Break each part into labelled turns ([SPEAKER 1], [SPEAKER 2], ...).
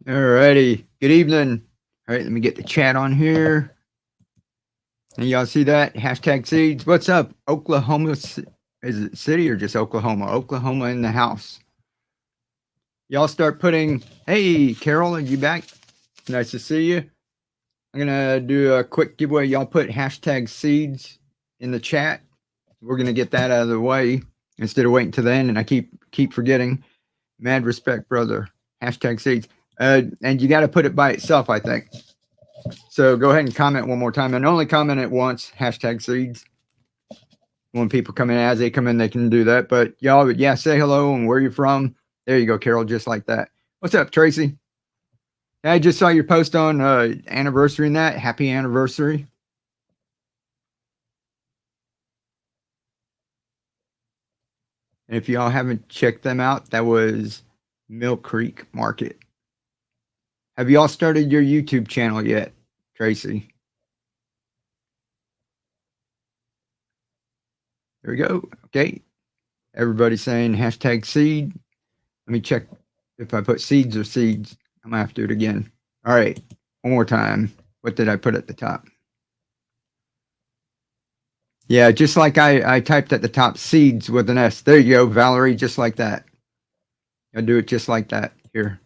[SPEAKER 1] Alrighty. Good evening. All right, let me get the chat on here. And y'all see that? Hashtag seeds. What's up? Oklahoma. Is it city or just Oklahoma? Oklahoma in the house. Y'all start putting, hey, Carol, are you back? Nice to see you. I'm going to do a quick giveaway. Y'all put hashtag seeds in the chat. We're going to get that out of the way instead of waiting to the end. And I keep forgetting. Mad respect, brother. Hashtag seeds. And you got to put it by itself, I think. So go ahead and comment one more time, and only comment it once. Hashtag seeds. When people come in, as they come in, they can do that. But y'all, yeah, say hello and where you're from. There you go, Carol, just like that. What's up, Tracy? I just saw your post on anniversary and that. Happy anniversary. And if y'all haven't checked them out, that was Mill Creek Market. Have y'all started your YouTube channel yet, Tracy? There we go. Okay. Everybody's saying hashtag seed. Let me check if I put seeds or seeds. I'm gonna have to do it again. All right. One more time. What did I put at the top? Yeah, just like I typed at the top, seeds with an S. There you go, Valerie, just like that. I'll do it just like that here.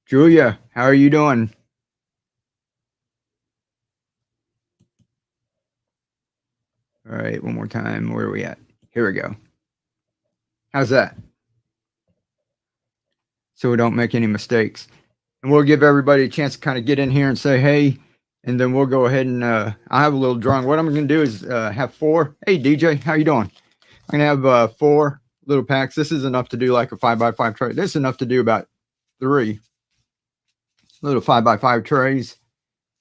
[SPEAKER 1] Julia, how are you doing? All right, one more time. Where are we at? Here we go. How's that? So we don't make any mistakes. And we'll give everybody a chance to kind of get in here and say, hey, and then we'll go ahead and I'll have a little drawing. What I'm going to do is have 4. Hey, DJ, how you doing? I'm going to have 4 little packs. This is enough to do like a 5x5 tray. This is enough to do about 3 little 5x5 trays.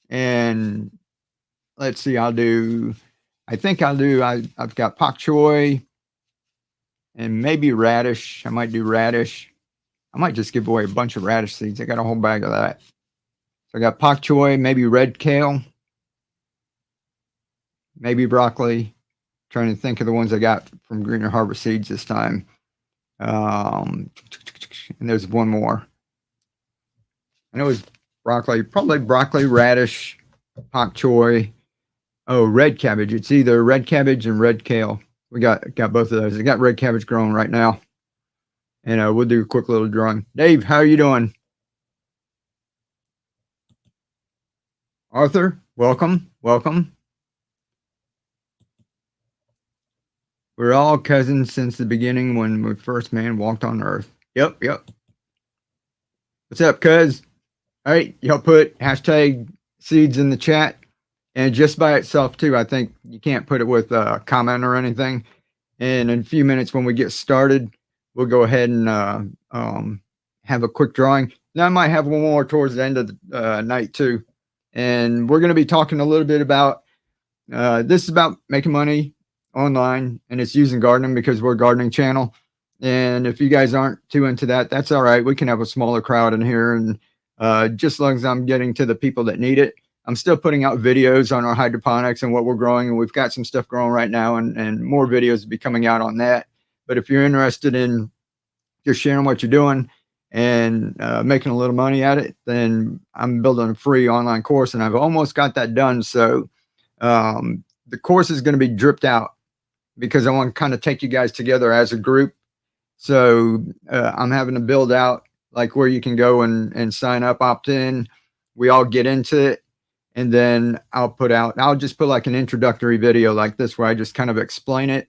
[SPEAKER 1] And let's see, I've got pak choi and maybe radish. I might do radish. I might just give away a bunch of radish seeds. I got a whole bag of that. So I got pak choi, maybe red kale, maybe broccoli. Trying to think of the ones I got from Greener Harbor Seeds this time. And there's one more. I know it's broccoli, probably broccoli, radish, pak choi. Oh, red cabbage. It's either red cabbage and red kale. We got both of those. I got red cabbage growing right now. And we'll do a quick little drawing. Dave, how are you doing? Arthur, welcome. Welcome. We're all cousins since the beginning when the first man walked on earth. Yep. What's up, cuz? All right, y'all put hashtag seeds in the chat. And just by itself, too, I think you can't put it with a comment or anything. And in a few minutes when we get started, we'll go ahead and have a quick drawing. Now I might have one more towards the end of the night, too. And we're going to be talking a little bit about, this is about making money online, and it's using gardening because we're a gardening channel. And if you guys aren't too into that, that's all right. We can have a smaller crowd in here. And just as long as I'm getting to the people that need it, I'm still putting out videos on our hydroponics and what we're growing. And we've got some stuff growing right now, and more videos will be coming out on that. But if you're interested in just sharing what you're doing and making a little money at it, then I'm building a free online course, and I've almost got that done. So the course is going to be dripped out because I want to kind of take you guys together as a group. So I'm having to build out like where you can go and sign up, opt in. We all get into it. And then I'll just put like an introductory video like this where I just kind of explain it.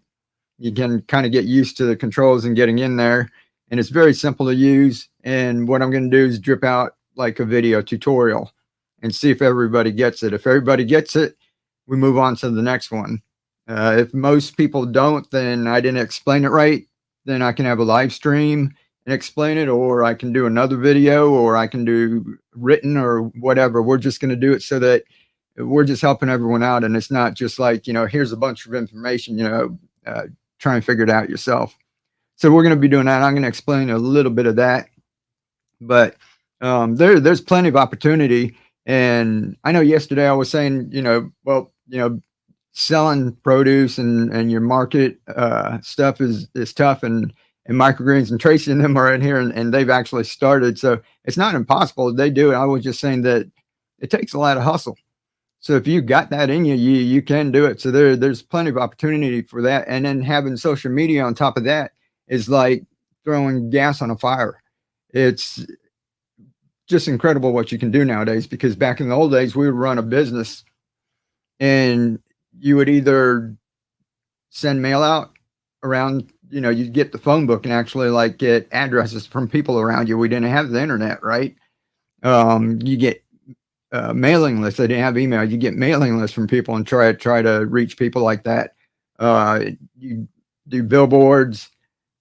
[SPEAKER 1] You can kind of get used to the controls and getting in there. And it's very simple to use. And what I'm going to do is drip out like a video tutorial and see if everybody gets it. If everybody gets it, we move on to the next one. If most people don't, then I didn't explain it right. Then I can have a live stream and explain it, or I can do another video, or I can do written or whatever. We're just going to do it so that we're just helping everyone out. And it's not just like, here's a bunch of information, try and figure it out yourself. So we're going to be doing that. I'm going to explain a little bit of that, but there's plenty of opportunity. And I know yesterday I was saying, selling produce and your market stuff is tough. And and microgreens, and Tracy and them are in here, and they've actually started. So it's not impossible. They do it. I was just saying that it takes a lot of hustle. So if you got that in you, you can do it. So there's plenty of opportunity for that. And then having social media on top of that is like throwing gas on a fire. It's just incredible what you can do nowadays, because back in the old days, we would run a business and you would either send mail out around, you'd get the phone book and actually like get addresses from people around you. We didn't have the internet, right? You get mailing lists. They didn't have email. You get mailing lists from people and try to reach people like that. You do billboards,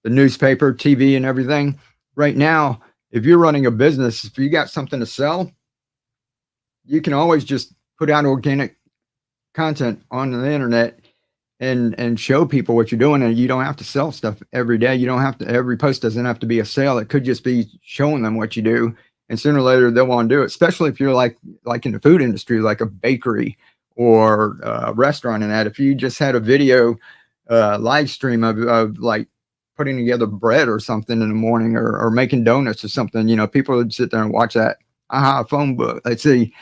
[SPEAKER 1] the newspaper, TV, and everything. Right now, if you're running a business, if you got something to sell, you can always just put out organic content on the internet and show people what you're doing, and you don't have to sell stuff every day. You don't have to, every post doesn't have to be a sale. It could just be showing them what you do, and sooner or later they'll want to do it, especially if you're like in the food industry, like a bakery or a restaurant. And that if you just had a video live stream of like putting together bread or something in the morning, or making donuts or something, people would sit there and watch that. Aha, phone book. Let's see.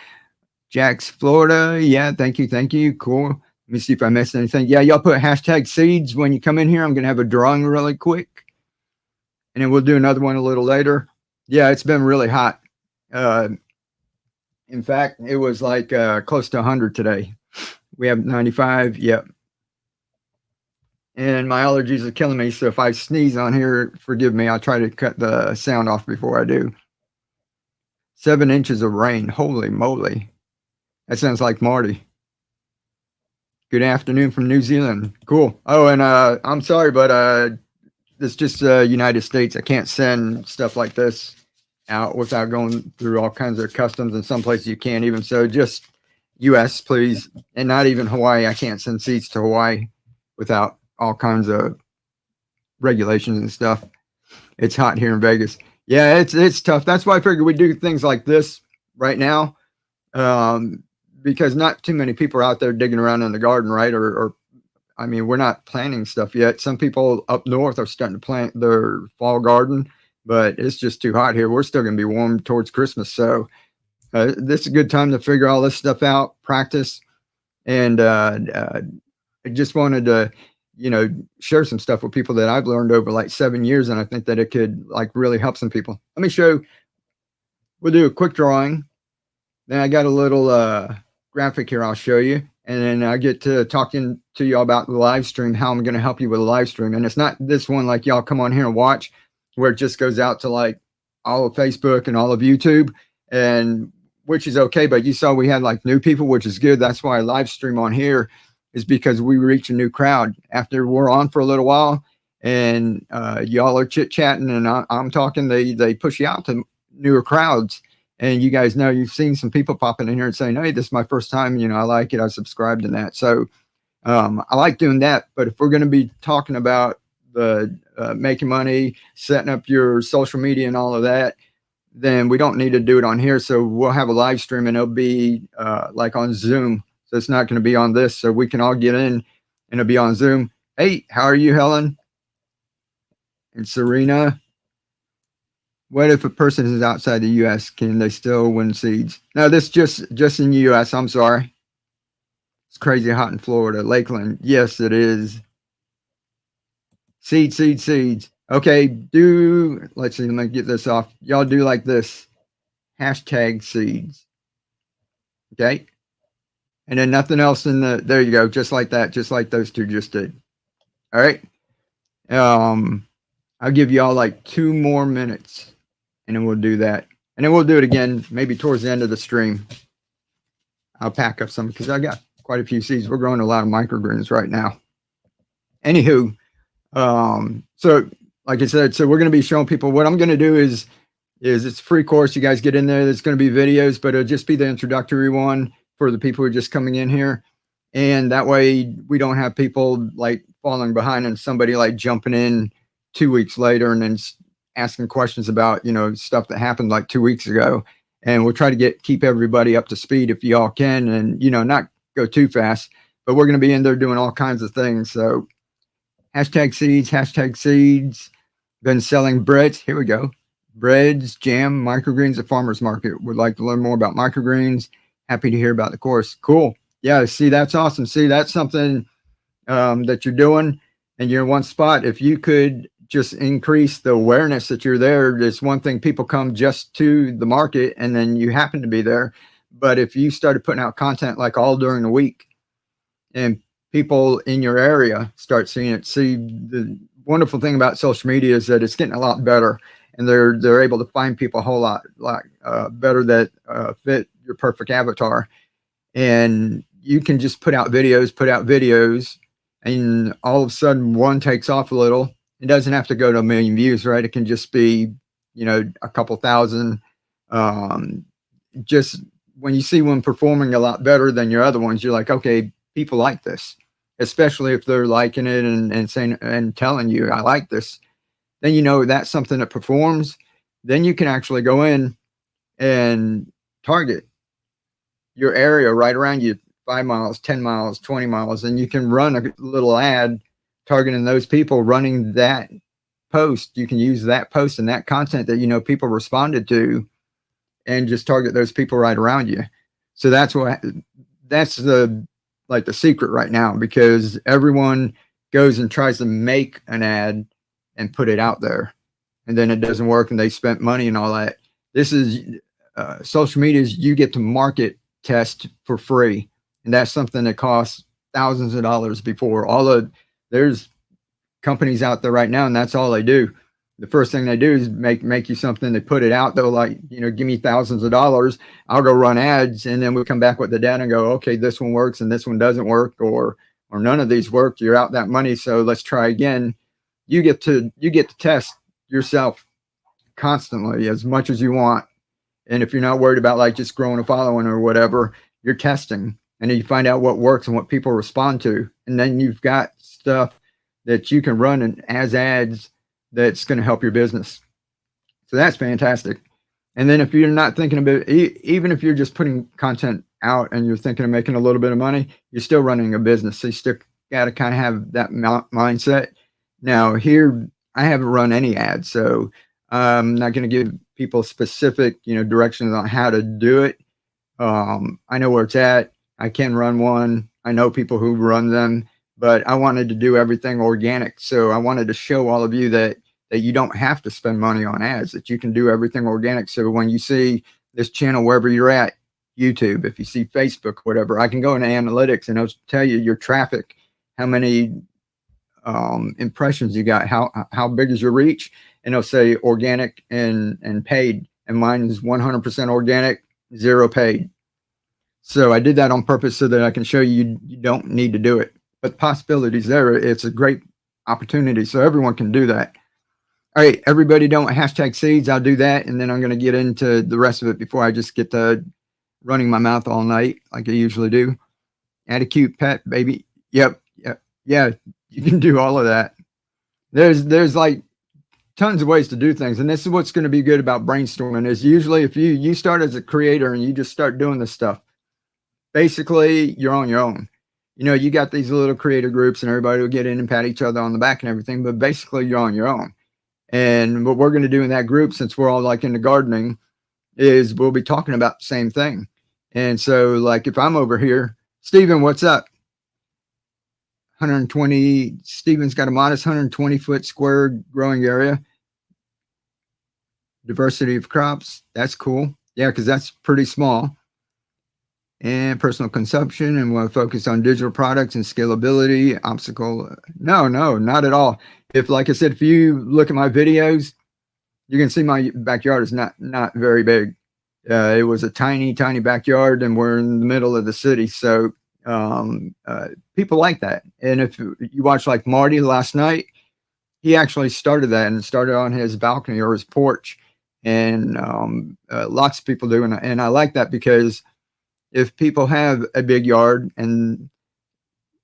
[SPEAKER 1] Jack's Florida. Yeah, thank you. Cool. Let me see if I missed anything. Yeah, y'all put hashtag seeds when you come in here. I'm going to have a drawing really quick, and then we'll do another one a little later. Yeah, it's been really hot. In fact, it was like close to 100 today. We have 95. Yep. And my allergies are killing me, so if I sneeze on here, forgive me. I'll try to cut the sound off before I do. 7 inches of rain. Holy moly. That sounds like Marty. Good afternoon from New Zealand. Cool. Oh, and I'm sorry, but it's just United States. I can't send stuff like this out without going through all kinds of customs, and some places you can't even. So just U.S., please, and not even Hawaii. I can't send seeds to Hawaii without all kinds of regulations and stuff. It's hot here in Vegas. Yeah, it's tough. That's why I figured we do things like this right now. Because not too many people are out there digging around in the garden, right? Or I mean, we're not planting stuff yet. Some people up north are starting to plant their fall garden, but it's just too hot here. We're still going to be warm towards Christmas. So this is a good time to figure all this stuff out, practice. And I just wanted to, share some stuff with people that I've learned over like 7 years. And I think that it could like really help some people. Let me show, we'll do a quick drawing. Then I got a little graphic here I'll show you, and then I get to talking to y'all about the live stream, how I'm going to help you with a live stream. And it's not this one like y'all come on here and watch, where it just goes out to like all of Facebook and all of YouTube, and which is okay. But you saw we had like new people, which is good. That's why I live stream on here, is because we reach a new crowd after we're on for a little while, and y'all are chit chatting and I'm talking. They push you out to newer crowds. And you guys know, you've seen some people popping in here and saying, hey, this is my first time, I like it. I subscribed to that. So I like doing that. But if we're going to be talking about the making money, setting up your social media and all of that, then we don't need to do it on here. So we'll have a live stream, and it'll be like on Zoom. So it's not going to be on this. So we can all get in and it'll be on Zoom. Hey, how are you, Helen? And Serena? What if a person is outside the U.S.? Can they still win seeds? No, this just in the U.S. I'm sorry. It's crazy hot in Florida. Lakeland. Yes, it is. Seeds. Okay, let's see, let me get this off. Y'all do like this. Hashtag seeds. Okay? And then nothing else there you go. Just like that. Just like those two just did. All right? I'll give y'all like 2 more minutes. And then we'll do that. And then we'll do it again, maybe towards the end of the stream. I'll pack up some because I got quite a few seeds. We're growing a lot of microgreens right now. Anywho, so like I said, so we're going to be showing people. What I'm going to do is it's a free course. You guys get in there. There's going to be videos, but it'll just be the introductory one for the people who are just coming in here. And that way we don't have people like falling behind and somebody like jumping in 2 weeks later and then asking questions about, stuff that happened like 2 weeks ago. And we'll try to keep everybody up to speed if y'all can, and, not go too fast, but we're going to be in there doing all kinds of things. So hashtag seeds. Been selling breads. Here we go. Breads, jam, microgreens at farmers market. Would like to learn more about microgreens. Happy to hear about the course. Cool. Yeah, see, that's awesome. See, that's something that you're doing and you're in one spot. If you could just increase the awareness that you're there, it's one thing. People come just to the market and then you happen to be there. But if you started putting out content like all during the week and people in your area start seeing it, see, the wonderful thing about social media is that it's getting a lot better, and they're able to find people a whole lot better that fit your perfect avatar. And you can just put out videos, and all of a sudden one takes off a little. It doesn't have to go to 1 million views, right? It can just be, a couple thousand. Just when you see one performing a lot better than your other ones, you're like, okay, people like this, especially if they're liking it and saying and telling you, I like this. Then that's something that performs. Then you can actually go in and target your area right around you, 5 miles, 10 miles, 20 miles, and you can run a little ad targeting those people running that post. You can use that post and that content that people responded to and just target those people right around you. So that's the secret right now, because everyone goes and tries to make an ad and put it out there, and then it doesn't work and they spent money and all that. This is social media is you get to market test for free, and that's something that costs thousands of dollars before. There's companies out there right now, and that's all they do. The first thing they do is make you something. They put it out. They'll give me thousands of dollars. I'll go run ads, and then we come back with the data and go, okay, this one works and this one doesn't work, or none of these worked. You're out that money, so let's try again. You get to test yourself constantly as much as you want. And if you're not worried about just growing a following or whatever, you're testing, and then you find out what works and what people respond to, and then you've got stuff that you can run as ads that's going to help your business. So that's fantastic. And then if you're not thinking about it, even if you're just putting content out and you're thinking of making a little bit of money, you're still running a business. So you still got to kind of have that mindset. Now here, I haven't run any ads, so I'm not going to give people specific, directions on how to do it. I know where it's at. I can run one. I know people who run them, but I wanted to do everything organic. So I wanted to show all of you that you don't have to spend money on ads, that you can do everything organic. So when you see this channel, wherever you're at, YouTube, if you see Facebook, whatever, I can go into analytics and it'll tell you your traffic, how many impressions you got, how big is your reach, and it'll say organic and paid. And mine is 100% organic, 0 paid. So I did that on purpose so that I can show you don't need to do it. But possibilities there. It's a great opportunity, so everyone can do that. All right, everybody, don't hashtag seeds. I'll do that, and then I'm going to get into the rest of it before I just get to running my mouth all night like I usually do. Add a cute pet, baby. Yep. Yeah, you can do all of that. There's tons of ways to do things, and this is what's going to be good about brainstorming is usually if you start as a creator and you just start doing this stuff, basically you're on your own. You got these little creator groups and everybody will get in and pat each other on the back and everything, but basically you're on your own. And what we're going to do in that group, since we're all into gardening, is we'll be talking about the same thing. And so if I'm over here, Stephen, what's up? 120, Stephen's got a modest 120-foot square growing area. Diversity of crops, that's cool. Yeah, because that's pretty small. And personal consumption, and we'll focus on digital products and scalability. Obstacle, no, not at all. Like I said, if you look at my videos, you can see my backyard is not very big. It was a tiny backyard, and we're in the middle of the city. So people like that. And if you watch Marty last night, he actually started that and started on his balcony or his porch. And lots of people do. And I like that because if people have a big yard and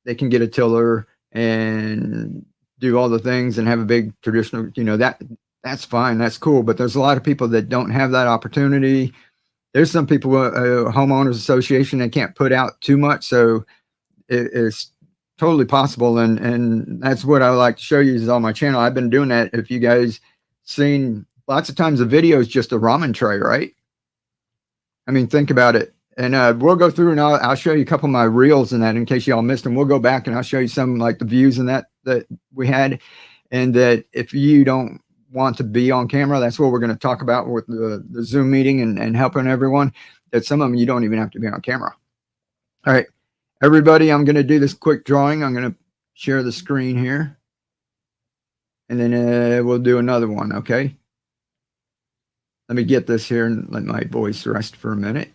[SPEAKER 1] they can get a tiller and do all the things and have a big traditional, that's fine. That's cool. But there's a lot of people that don't have that opportunity. There's some people, homeowners association, they can't put out too much. So it's totally possible, and that's what I like to show you is on my channel. I've been doing that. If you guys seen, lots of times the video is just a ramen tray, right? I mean, think about it. And we'll go through and I'll show you a couple of my reels and that in case y'all missed them. We'll go back and I'll show you some like the views and that we had. And that if you don't want to be on camera, that's what we're going to talk about with the Zoom meeting and helping everyone. That some of them you don't even have to be on camera. All right, everybody, I'm going to do this quick drawing. I'm going to share the screen here. And then we'll do another one, okay? Let me get this here and let my voice rest for a minute.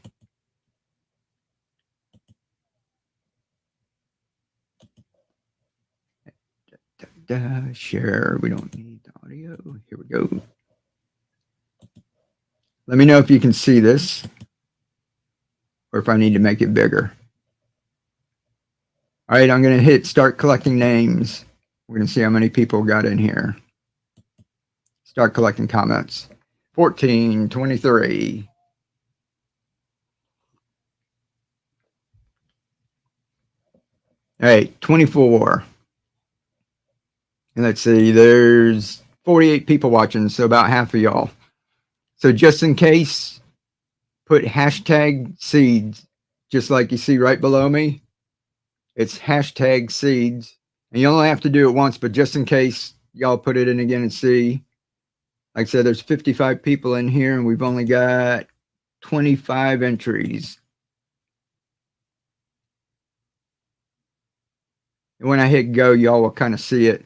[SPEAKER 1] Share. We don't need the audio. Here we go. Let me know if you can see this or if I need to make it bigger. All right, I'm going to hit start collecting names. We're going to see how many people got in here. Start collecting comments. 14, 23. All right, 24. And let's see, there's 48 people watching, so about half of y'all. So just in case, put hashtag seeds, just like you see right below me. It's hashtag seeds. And you only have to do it once, but just in case, y'all put it in again and see. Like I said, there's 55 people in here, and we've only got 25 entries. And when I hit go, y'all will kind of see it.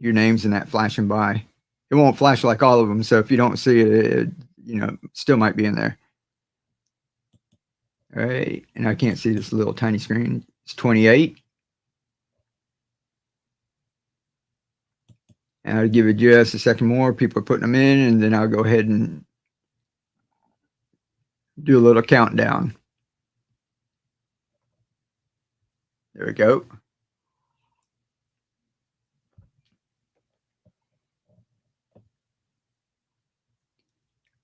[SPEAKER 1] Your names and that flashing by. It won't flash like all of them, so if you don't see it, it you know, still might be in there. All right, and I can't see this little tiny screen. It's 28. And I'll give it just a second more. People are putting them in, and then I'll go ahead and do a little countdown. There we go.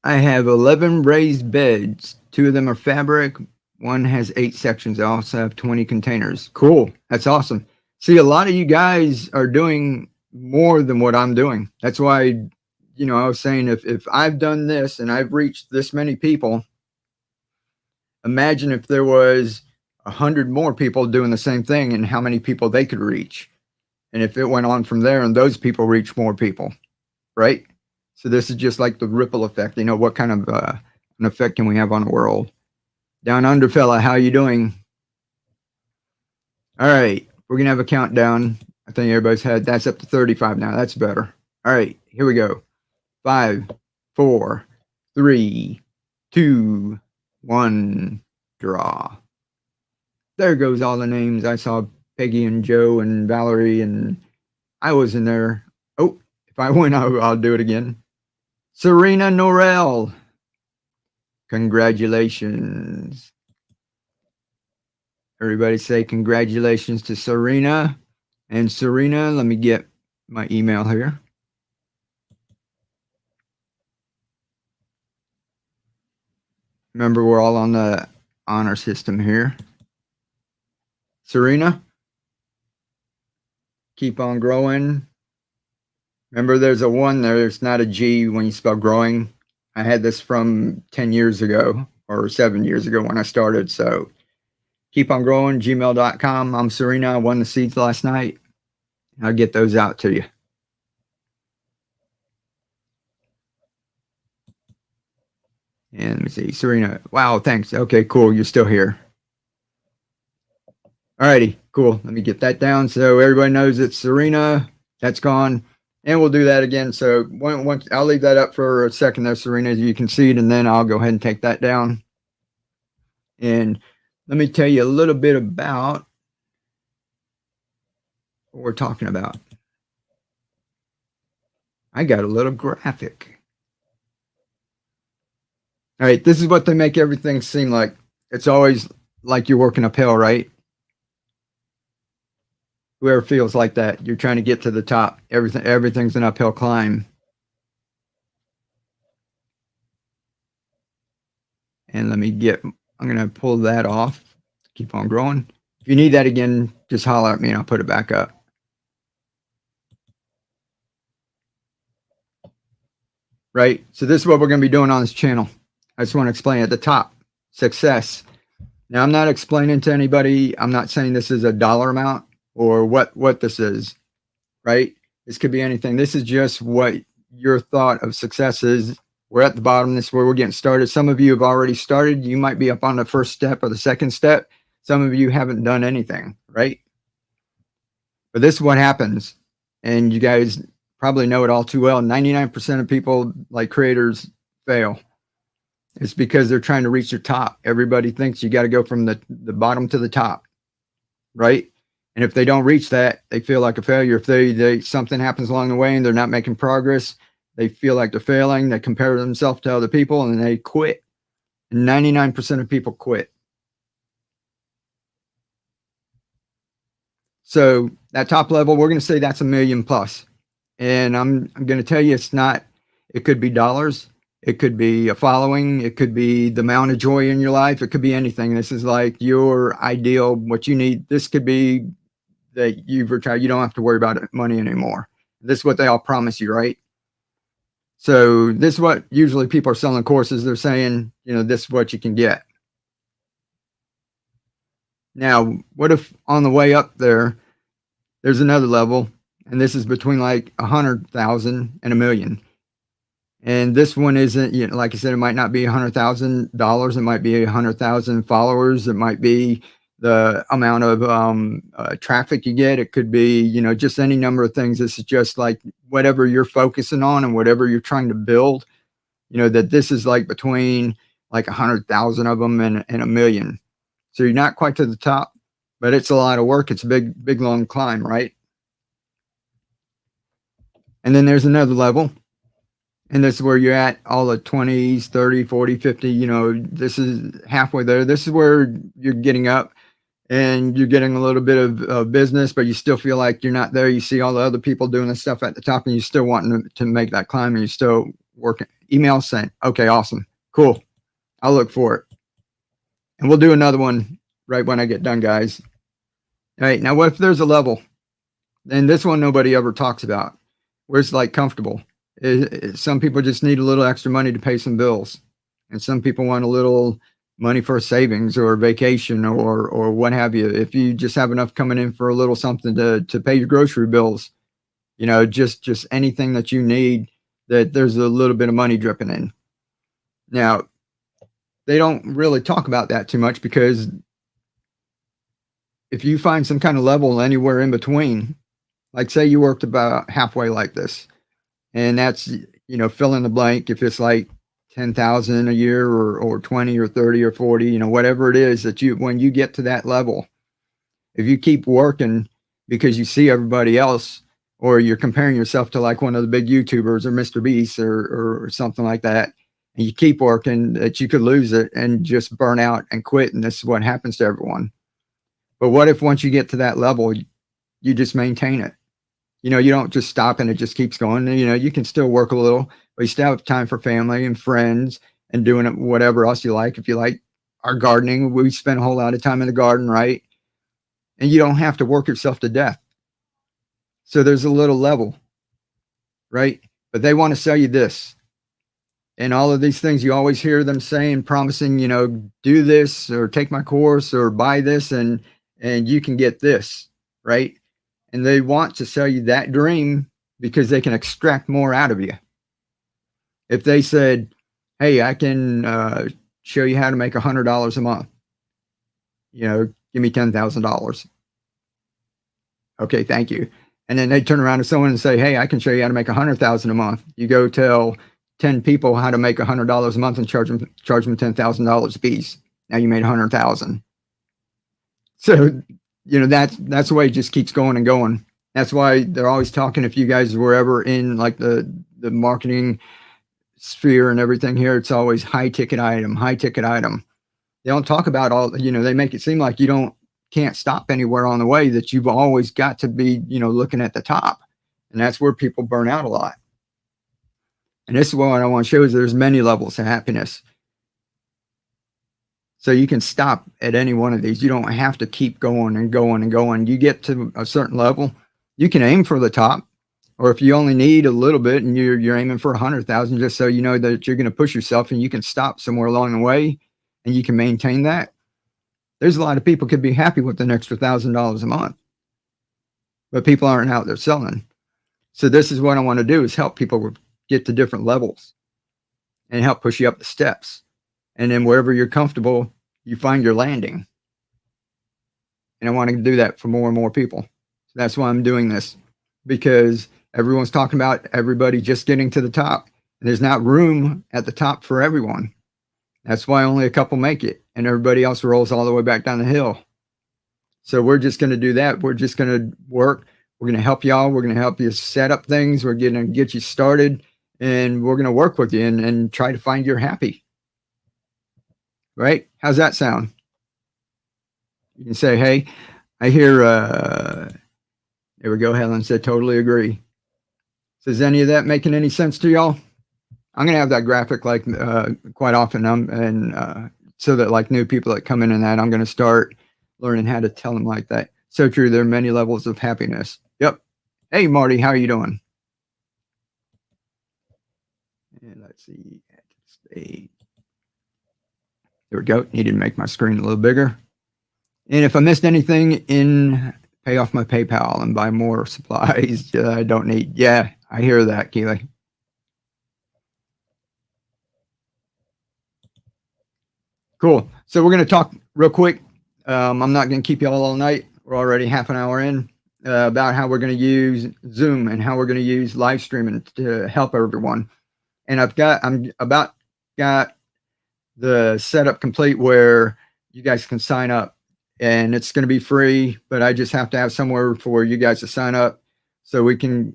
[SPEAKER 1] I have 11 raised beds. 2 of them are fabric. One has 8 sections. I also have 20 containers. Cool. That's awesome. See, a lot of you guys are doing more than what I'm doing. That's why, you know, I was saying if I've done this and I've reached this many people, imagine if there was 100 more people doing the same thing and how many people they could reach. And if it went on from there and those people reach more people, right? So this is just like the ripple effect. You know, what kind of an effect can we have on the world? Down under fella, how you doing? All right, we're gonna have a countdown. I think everybody's had that's up to 35 now. That's better. All right, here we go. 5, 4, 3, 2, 1, draw. There goes all the names. I saw Peggy and Joe and Valerie, and I was in there. Oh, if I win, I'll do it again. Serena Norell. Congratulations. Everybody say congratulations to Serena. And Serena, let me get my email here. Remember, we're all on the honor system here. Serena, keep on growing. Remember, there's a 1 there. It's not a G when you spell growing. I had this from 10 years ago or 7 years ago when I started. So keep on growing, gmail.com. I'm Serena. I won the seeds last night. I'll get those out to you. And let me see, Serena. Wow, thanks. Okay, cool. You're still here. Alrighty, cool. Let me get that down so everybody knows it's Serena. That's gone. And we'll do that again. So once I'll leave that up for a second there, Serena, as you can see it, and then I'll go ahead and take that down. And let me tell you a little bit about what we're talking about. I got a little graphic. All right, this is what they make everything seem like. It's always like you're working uphill, right? Whoever feels like that, you're trying to get to the top. Everything's an uphill climb. And let me get, I'm going to pull that off. Keep on growing. If you need that again, just holler at me and I'll put it back up. Right? So this is what we're going to be doing on this channel. I just want to explain at the top, success. Now, I'm not explaining to anybody. I'm not saying this is a dollar amount or what this is, right? This could be anything. This is just what your thought of success is. We're at the bottom. This is where we're getting started. Some of you have already started. You might be up on the first step or the second step. Some of you haven't done anything, right? But this is what happens. And you guys probably know it all too well. 99% of people, like creators, fail. It's because they're trying to reach the top. Everybody thinks you got to go from the bottom to the top, right? And if they don't reach that, they feel like a failure. If they something happens along the way and they're not making progress, they feel like they're failing. They compare themselves to other people and they quit. And 99% of people quit. So that top level, we're going to say that's $1 million plus. And I'm going to tell you it's not, it could be dollars. It could be a following. It could be the amount of joy in your life. It could be anything. This is like your ideal, what you need. This could be that you've retired. You don't have to worry about money anymore. This is what they all promise you, right? So this is what usually people are selling courses. They're saying, you know, this is what you can get. Now, what if on the way up there, there's another level, and this is between like 100,000 and $1 million. And this one isn't, you know, like I said, it might not be $100,000. It might be 100,000 followers. It might be the amount of traffic you get. It could be, you know, just any number of things. This is just like whatever you're focusing on and whatever you're trying to build, you know, that this is like between like 100,000 of them and $1 million. So you're not quite to the top, but it's a lot of work. It's a big, long climb, right? And then there's another level. And this is where you're at, all the 20s, 30, 40, 50, you know, this is halfway there. This is where you're getting up and you're getting a little bit of business, but you still feel like you're not there. You see all the other people doing this stuff at the top and you still wanting to make that climb and you're still working. Email sent. Okay, awesome. Cool. I'll look for it. And we'll do another one right when I get done, guys. All right, now what if there's a level? And this one nobody ever talks about, where it's like comfortable. Some people just need a little extra money to pay some bills, and some people want a little money for savings or vacation or what have you. If you just have enough coming in for a little something to pay your grocery bills, you know, just anything that you need, that there's a little bit of money dripping in. Now, they don't really talk about that too much, because if you find some kind of level anywhere in between, like say you worked about halfway like this, and that's, you know, fill in the blank. If it's like 10,000 a year or 20 or 30 or 40, you know, whatever it is that you, when you get to that level, if you keep working because you see everybody else, or you're comparing yourself to like one of the big YouTubers or Mr. Beast or something like that, and you keep working, that you could lose it and just burn out and quit. And this is what happens to everyone. But what if once you get to that level, you just maintain it? You know, you don't just stop and it just keeps going. You know, you can still work a little, but you still have time for family and friends and doing it, whatever else you like. If you like our gardening, we spend a whole lot of time in the garden, right? And you don't have to work yourself to death. So there's a little level, right? But they want to sell you this. And all of these things you always hear them saying, promising, you know, do this or take my course or buy this and you can get this, right? And they want to sell you that dream because they can extract more out of you. If they said, hey, I can show you how to make $100 a month, you know, give me $10,000. Okay, thank you. And then they turn around to someone and say, hey, I can show you how to make $100,000 a month. You go tell 10 people how to make $100 a month and charge them $10,000 a piece. Now you made $100,000. So, you know, that's the way it just keeps going and going. That's why they're always talking, if you guys were ever in like the marketing sphere and everything here, it's always high ticket item. They don't talk about all, you know, they make it seem like can't stop anywhere on the way, that you've always got to be, you know, looking at the top. And that's where people burn out a lot. And this is what I want to show is there's many levels of happiness. So you can stop at any one of these. You don't have to keep going and going and going. You get to a certain level, you can aim for the top, or if you only need a little bit and you're aiming for 100,000, just so you know that you're going to push yourself and you can stop somewhere along the way and you can maintain that. There's a lot of people could be happy with an extra $1,000 a month, but people aren't out there selling. So this is what I want to do, is help people get to different levels and help push you up the steps. And then wherever you're comfortable, you find your landing. And I want to do that for more and more people. So that's why I'm doing this, because everyone's talking about everybody just getting to the top. And there's not room at the top for everyone. That's why only a couple make it, and everybody else rolls all the way back down the hill. So we're just going to do that. We're just going to work. We're going to help y'all. We're going to help you set up things. We're going to get you started, and we're going to work with you and try to find your happy. Right? How's that sound? You can say, hey, I hear, there we go. Helen said, totally agree. So is any of that making any sense to y'all? I'm going to have that graphic like quite often, so that like new people that come in and that, I'm going to start learning how to tell them like that. So true. There are many levels of happiness. Yep. Hey, Marty, how are you doing? And let's see. There we go. Needed to make my screen a little bigger. And if I missed anything, pay off my PayPal and buy more supplies I don't need. Yeah, I hear that, Keely. Cool. So we're going to talk real quick. I'm not going to keep you all night. We're already half an hour in, about how we're going to use Zoom and how we're going to use live streaming to help everyone. And I'm about got the setup complete where you guys can sign up, and it's going to be free, but I just have to have somewhere for you guys to sign up so we can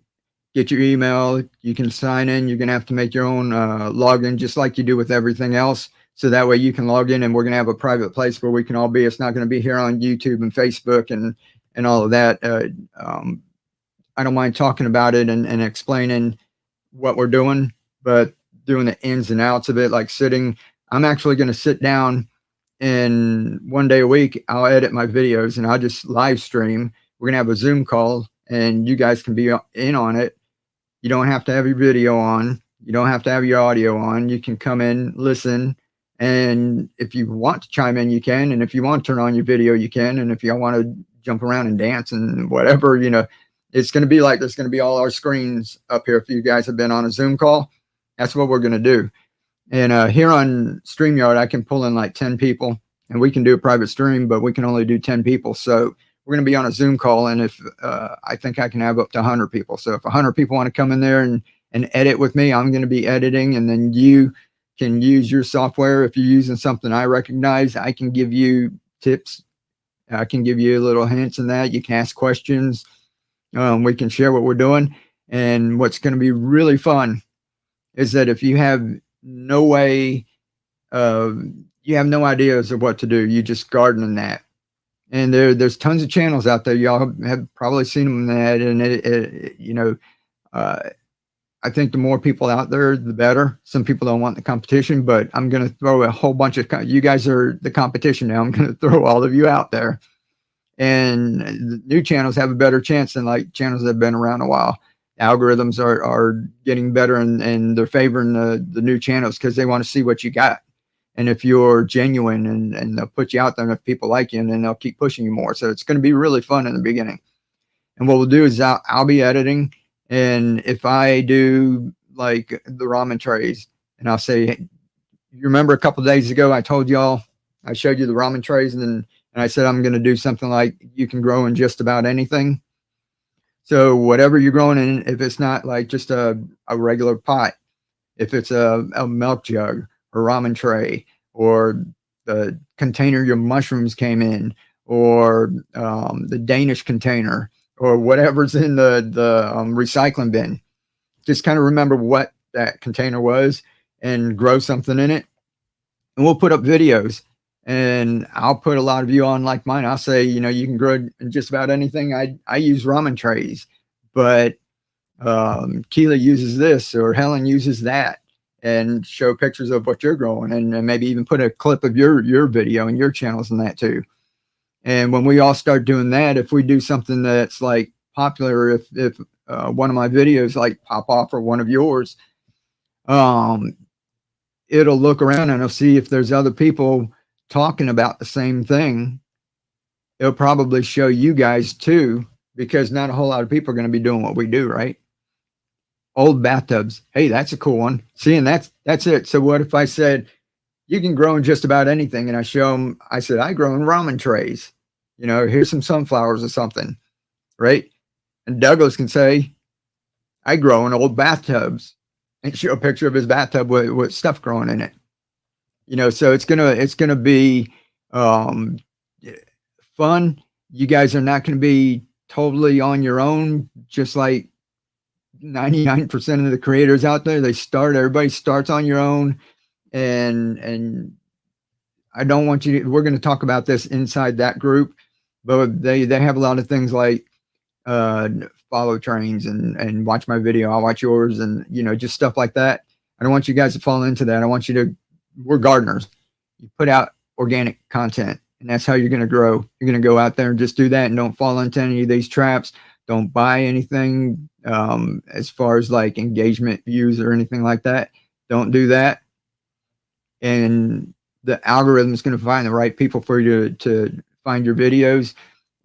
[SPEAKER 1] get your email. You can sign in. You're going to have to make your own login, just like you do with everything else. So that way you can log in, and we're going to have a private place where we can all be. It's not going to be here on YouTube and Facebook and all of that. I don't mind talking about it and explaining what we're doing, but doing the ins and outs of it, like I'm actually going to sit down, and one day a week, I'll edit my videos and I'll just live stream. We're going to have a Zoom call, and you guys can be in on it. You don't have to have your video on. You don't have to have your audio on. You can come in, listen. And if you want to chime in, you can. And if you want to turn on your video, you can. And if you want to jump around and dance and whatever, it's going to be like there's going to be all our screens up here. If you guys have been on a Zoom call, that's what we're going to do. And here on StreamYard, I can pull in like 10 people, and we can do a private stream, but we can only do 10 people. So we're going to be on a Zoom call. And if I think I can have up to 100 people. So if 100 people want to come in there and edit with me, I'm going to be editing, and then you can use your software. If you're using something I recognize, I can give you tips. I can give you little hints in that. You can ask questions. We can share what we're doing. And what's going to be really fun is that if you have no way, you have no ideas of what to do, you just garden in that. And there's tons of channels out there. Y'all have probably seen them in that. And I think the more people out there, the better. Some people don't want the competition, but I'm going to throw a whole bunch of, you guys are the competition now. I'm going to throw all of you out there. And the new channels have a better chance than like channels that have been around a while. Algorithms are getting better, and they're favoring the new channels because they want to see what you got. And if you're genuine, and they'll put you out there, and if people like you, and then they'll keep pushing you more. So it's going to be really fun in the beginning. And what we'll do is I'll be editing. And if I do like the ramen trays, and I'll say, hey, you remember a couple of days ago, I told y'all, I showed you the ramen trays, and I said, I'm going to do something like you can grow in just about anything. So whatever you're growing in, if it's not like just a regular pot, if it's a milk jug or ramen tray, or the container your mushrooms came in, or the Danish container, or whatever's in the recycling bin, just kind of remember what that container was and grow something in it. And we'll put up videos, and I'll put a lot of you on like mine. I'll say, you can grow in just about anything. I use ramen trays, but Keela uses this, or Helen uses that. and show pictures of what you're growing, and maybe even put a clip of your video and your channels in that too. And when we all start doing that, if we do something that's like popular, if one of my videos like pop off or one of yours, um, it'll look around and it'll see if there's other people talking about the same thing. It'll probably show you guys too, because not a whole lot of people are going to be doing what we do, right? Old bathtubs. Hey, that's a cool one. See, and that's it. So what if I said you can grow in just about anything, and I show them? I said I grow in ramen trays. You know, here's some sunflowers or something, right? And Douglas can say I grow in old bathtubs, and show a picture of his bathtub with stuff growing in it. You know, so it's gonna be um, fun. You guys are not going to be totally on your own, just like 99% of the creators out there. Everybody starts on your own, and I don't want you to, we're going to talk about this inside that group, but they have a lot of things like uh follow trains and watch my video, I'll watch yours, and you know, just stuff like that. I don't want you guys to fall into that. I want you to, we're gardeners. You put out organic content, and that's how you're going to grow. You're going to go out there and just do that, and don't fall into any of these traps. Don't buy anything as far as like engagement views or anything like that. Don't do that. And the algorithm is going to find the right people for you to find your videos.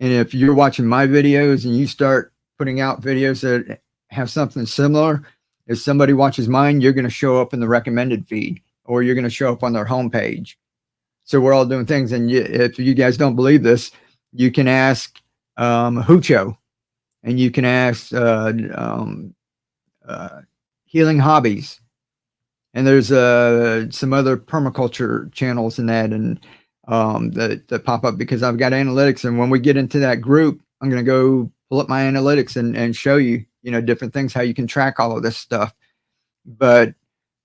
[SPEAKER 1] And if you're watching my videos and you start putting out videos that have something similar, if somebody watches mine, you're going to show up in the recommended feed, or you're going to show up on their homepage. So we're all doing things. And if you guys don't believe this, you can ask Hucho, and you can ask Healing Hobbies, and there's some other permaculture channels in that, and that pop up, because I've got analytics. And when we get into that group, I'm going to go pull up my analytics and show you, you know, different things, how you can track all of this stuff. But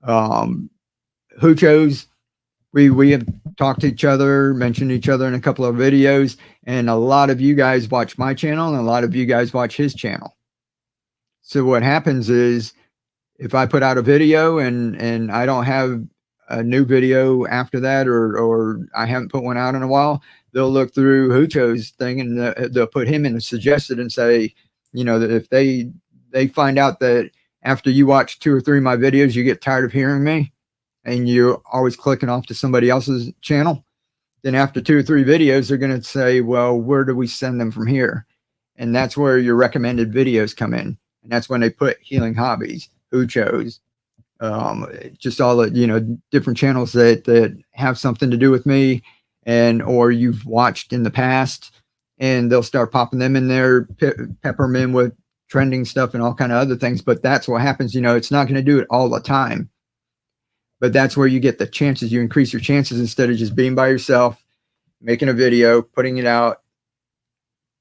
[SPEAKER 1] Huchos, we have talked to each other, mentioned each other in a couple of videos, and a lot of you guys watch my channel, and a lot of you guys watch his channel. So what happens is, if I put out a video and I don't have a new video after that, or I haven't put one out in a while, they'll look through Hucho's thing, and they'll put him in a suggested and say, you know, that if they find out that after you watch 2 or 3 of my videos, you get tired of hearing me, and you're always clicking off to somebody else's channel, then after 2 or 3 videos, they're going to say, well, where do we send them from here? And that's where your recommended videos come in. And that's when they put Healing Hobbies, Huchos, just all the, you know, different channels that have something to do with me, and or you've watched in the past, and they'll start popping them in there, pepper them in with trending stuff and all kind of other things. But that's what happens. You know, it's not going to do it all the time, but that's where you get the chances. You increase your chances instead of just being by yourself, making a video, putting it out,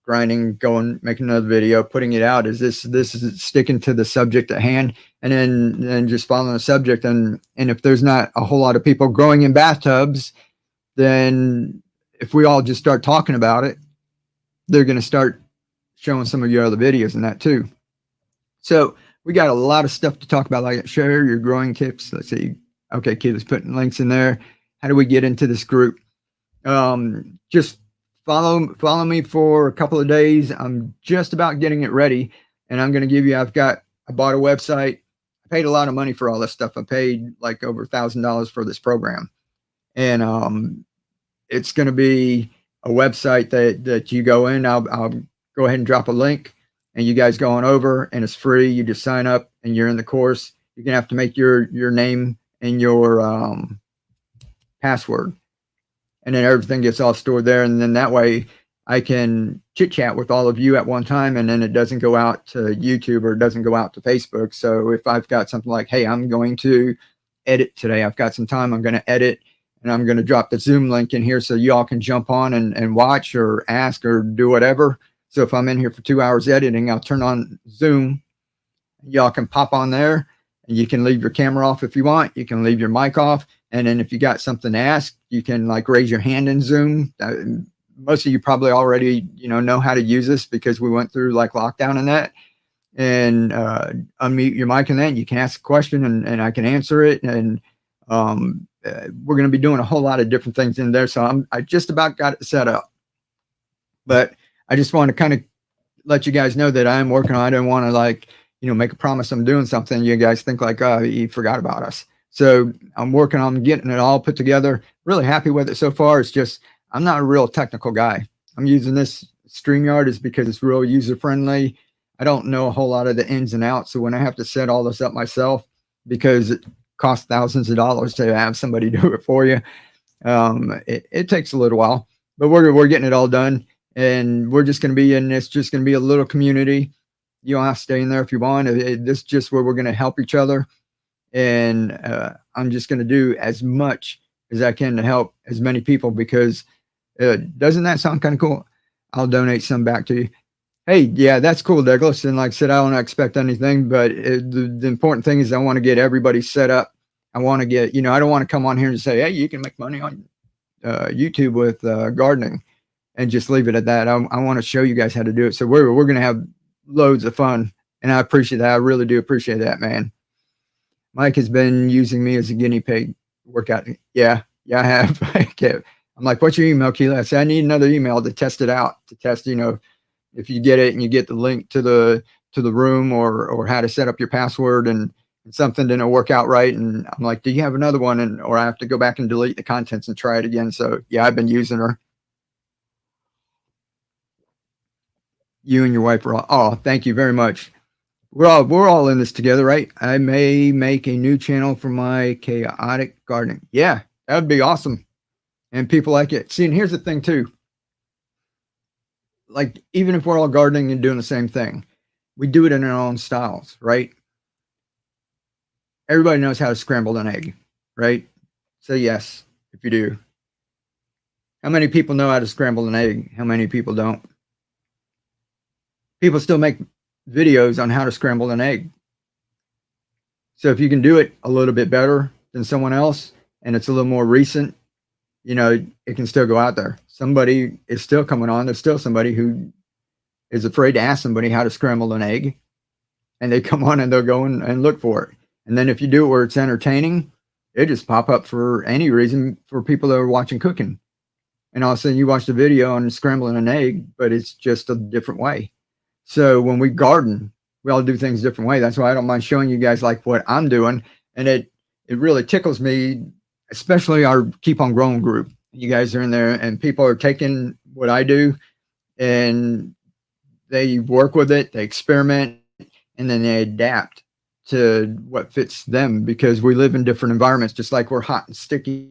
[SPEAKER 1] grinding, going, making another video, putting it out. Is this is sticking to the subject at hand, and then just following the subject. And if there's not a whole lot of people growing in bathtubs, then if we all just start talking about it, they're going to start showing some of your other videos in that too. So we got a lot of stuff to talk about, like share your growing tips. Let's see. Okay, Keith is putting links in there. How do we get into this group? Just follow me for a couple of days. I'm just about getting it ready, and I'm going to give you, I bought a website. I paid a lot of money for all this stuff. I paid like over $1,000 for this program, and it's going to be a website that you go in. I'll go ahead and drop a link, and you guys go on over, and it's free. You just sign up and you're in the course. You're going to have to make your name and your password, and then everything gets all stored there. And then that way I can chit chat with all of you at one time, and then it doesn't go out to YouTube, or it doesn't go out to Facebook. So if I've got something like, hey, I'm going to edit today, I've got some time, I'm going to edit, and I'm going to drop the Zoom link in here so you all can jump on and watch or ask or do whatever. So if I'm in here for 2 hours editing, I'll turn on Zoom. Y'all can pop on there, and you can leave your camera off if you want. You can leave your mic off. And then if you got something to ask, you can like raise your hand in Zoom. Most of you probably already, you know how to use this, because we went through like lockdown and that. and unmute your mic, and then you can ask a question, and I can answer it. And we're going to be doing a whole lot of different things in there. So I just about got it set up, but I just want to kind of let you guys know that I'm working on. I don't want to like, make a promise I'm doing something. You guys think like, oh, you forgot about us. So I'm working on getting it all put together. Really happy with it so far. It's just, I'm not a real technical guy. I'm using this StreamYard is because it's real user friendly. I don't know a whole lot of the ins and outs. So when I have to set all this up myself, because it costs thousands of dollars to have somebody do it for you, it takes a little while, but we're getting it all done. And we're just going to be in this, just going to be a little community. You don't have to stay in there if you want. This is just where we're going to help each other. And I'm just going to do as much as I can to help as many people, because doesn't that sound kind of cool? I'll donate some back to you. Hey, yeah, that's cool, Douglas. And like I said, I don't expect anything, but the important thing is I want to get everybody set up. I want to get, I don't want to come on here and say, hey, you can make money on YouTube with gardening, and just leave it at that. I want to show you guys how to do it. So we're going to have loads of fun, and I appreciate that. I really do appreciate that, man. Mike has been using me as a guinea pig workout. Yeah, I have. I'm like, what's your email, Keela? I said, I need another email to test it out, to test, if you get it and you get the link to the room, or how to set up your password, and something didn't work out right. And I'm like, do you have another one? Or I have to go back and delete the contents and try it again. So yeah, I've been using her. You and your wife are all, oh, thank you very much. We're all in this together, right? I may make a new channel for my chaotic gardening. Yeah, that would be awesome. And people like it. See, and here's the thing too. Like, even if we're all gardening and doing the same thing, we do it in our own styles, right? Everybody knows how to scramble an egg, right? Say yes if you do. How many people know how to scramble an egg? How many people don't? People still make videos on how to scramble an egg. So if you can do it a little bit better than someone else, and it's a little more recent, it can still go out there. Somebody is still coming on. There's still somebody who is afraid to ask somebody how to scramble an egg, and they come on and they'll go and look for it. And then if you do it where it's entertaining, it just pop up for any reason for people that are watching cooking. And all of a sudden you watch the video on scrambling an egg, but it's just a different way. So when we garden, we all do things a different way. That's why I don't mind showing you guys like what I'm doing. And it really tickles me, especially our Keep on Growing group. You guys are in there, and people are taking what I do and they work with it, they experiment, and then they adapt to what fits them, because we live in different environments, just like we're hot and sticky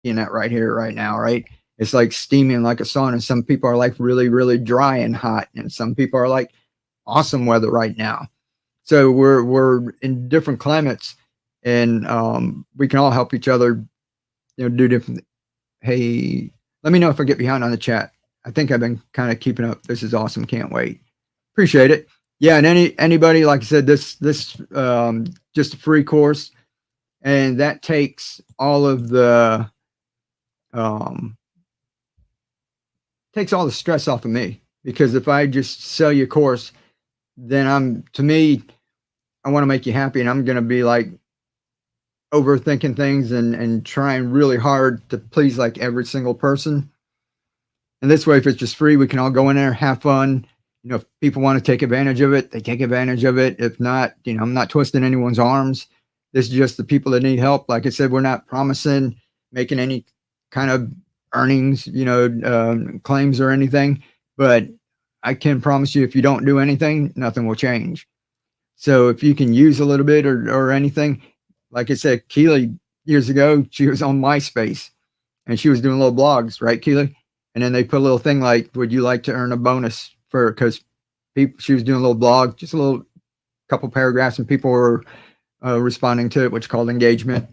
[SPEAKER 1] in that right here, right now, right? It's like steaming like a sauna. Some people are like really, really dry and hot, and some people are like awesome weather right now. So we're in different climates, and we can all help each other, do different. Hey, let me know if I get behind on the chat. I think I've been kind of keeping up. This is awesome. Can't wait. Appreciate it. Yeah, and anybody, like I said, this just a free course, and that takes all of the takes all the stress off of me, because if I just sell you a course, then to me, I want to make you happy, and I'm going to be like overthinking things and trying really hard to please like every single person. And this way, if it's just free, we can all go in there, have fun. If people want to take advantage of it, they take advantage of it. If not, I'm not twisting anyone's arms. This is just the people that need help. Like I said, we're not promising making any kind of earnings, claims or anything. But I can promise you, if you don't do anything, nothing will change. So if you can use a little bit or anything, like I said, Keely, years ago, she was on MySpace, and she was doing little blogs, right, Keely? And then they put a little thing like, would you like to earn a bonus because she was doing a little blog, just a little couple paragraphs, and people were responding to it, which is called engagement.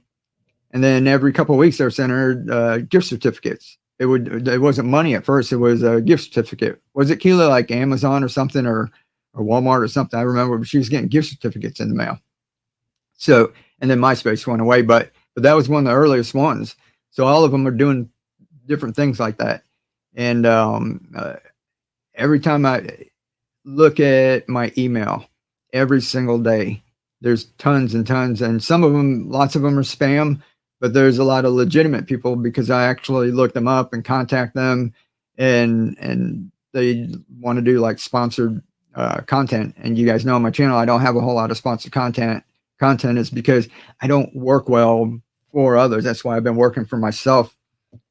[SPEAKER 1] And then every couple of weeks they were sending her gift certificates. It wasn't money at first. It was a gift certificate. Was it, Keela, like Amazon or something, or Walmart or something? I remember she was getting gift certificates in the mail. So, and then MySpace went away, but that was one of the earliest ones. So all of them are doing different things like that. And every time I look at my email, every single day. There's tons and tons, and some of them, lots of them are spam, but there's a lot of legitimate people because I actually look them up and contact them, and they want to do like sponsored content. And you guys know on my channel, I don't have a whole lot of sponsored content. Content is because I don't work well for others. That's why I've been working for myself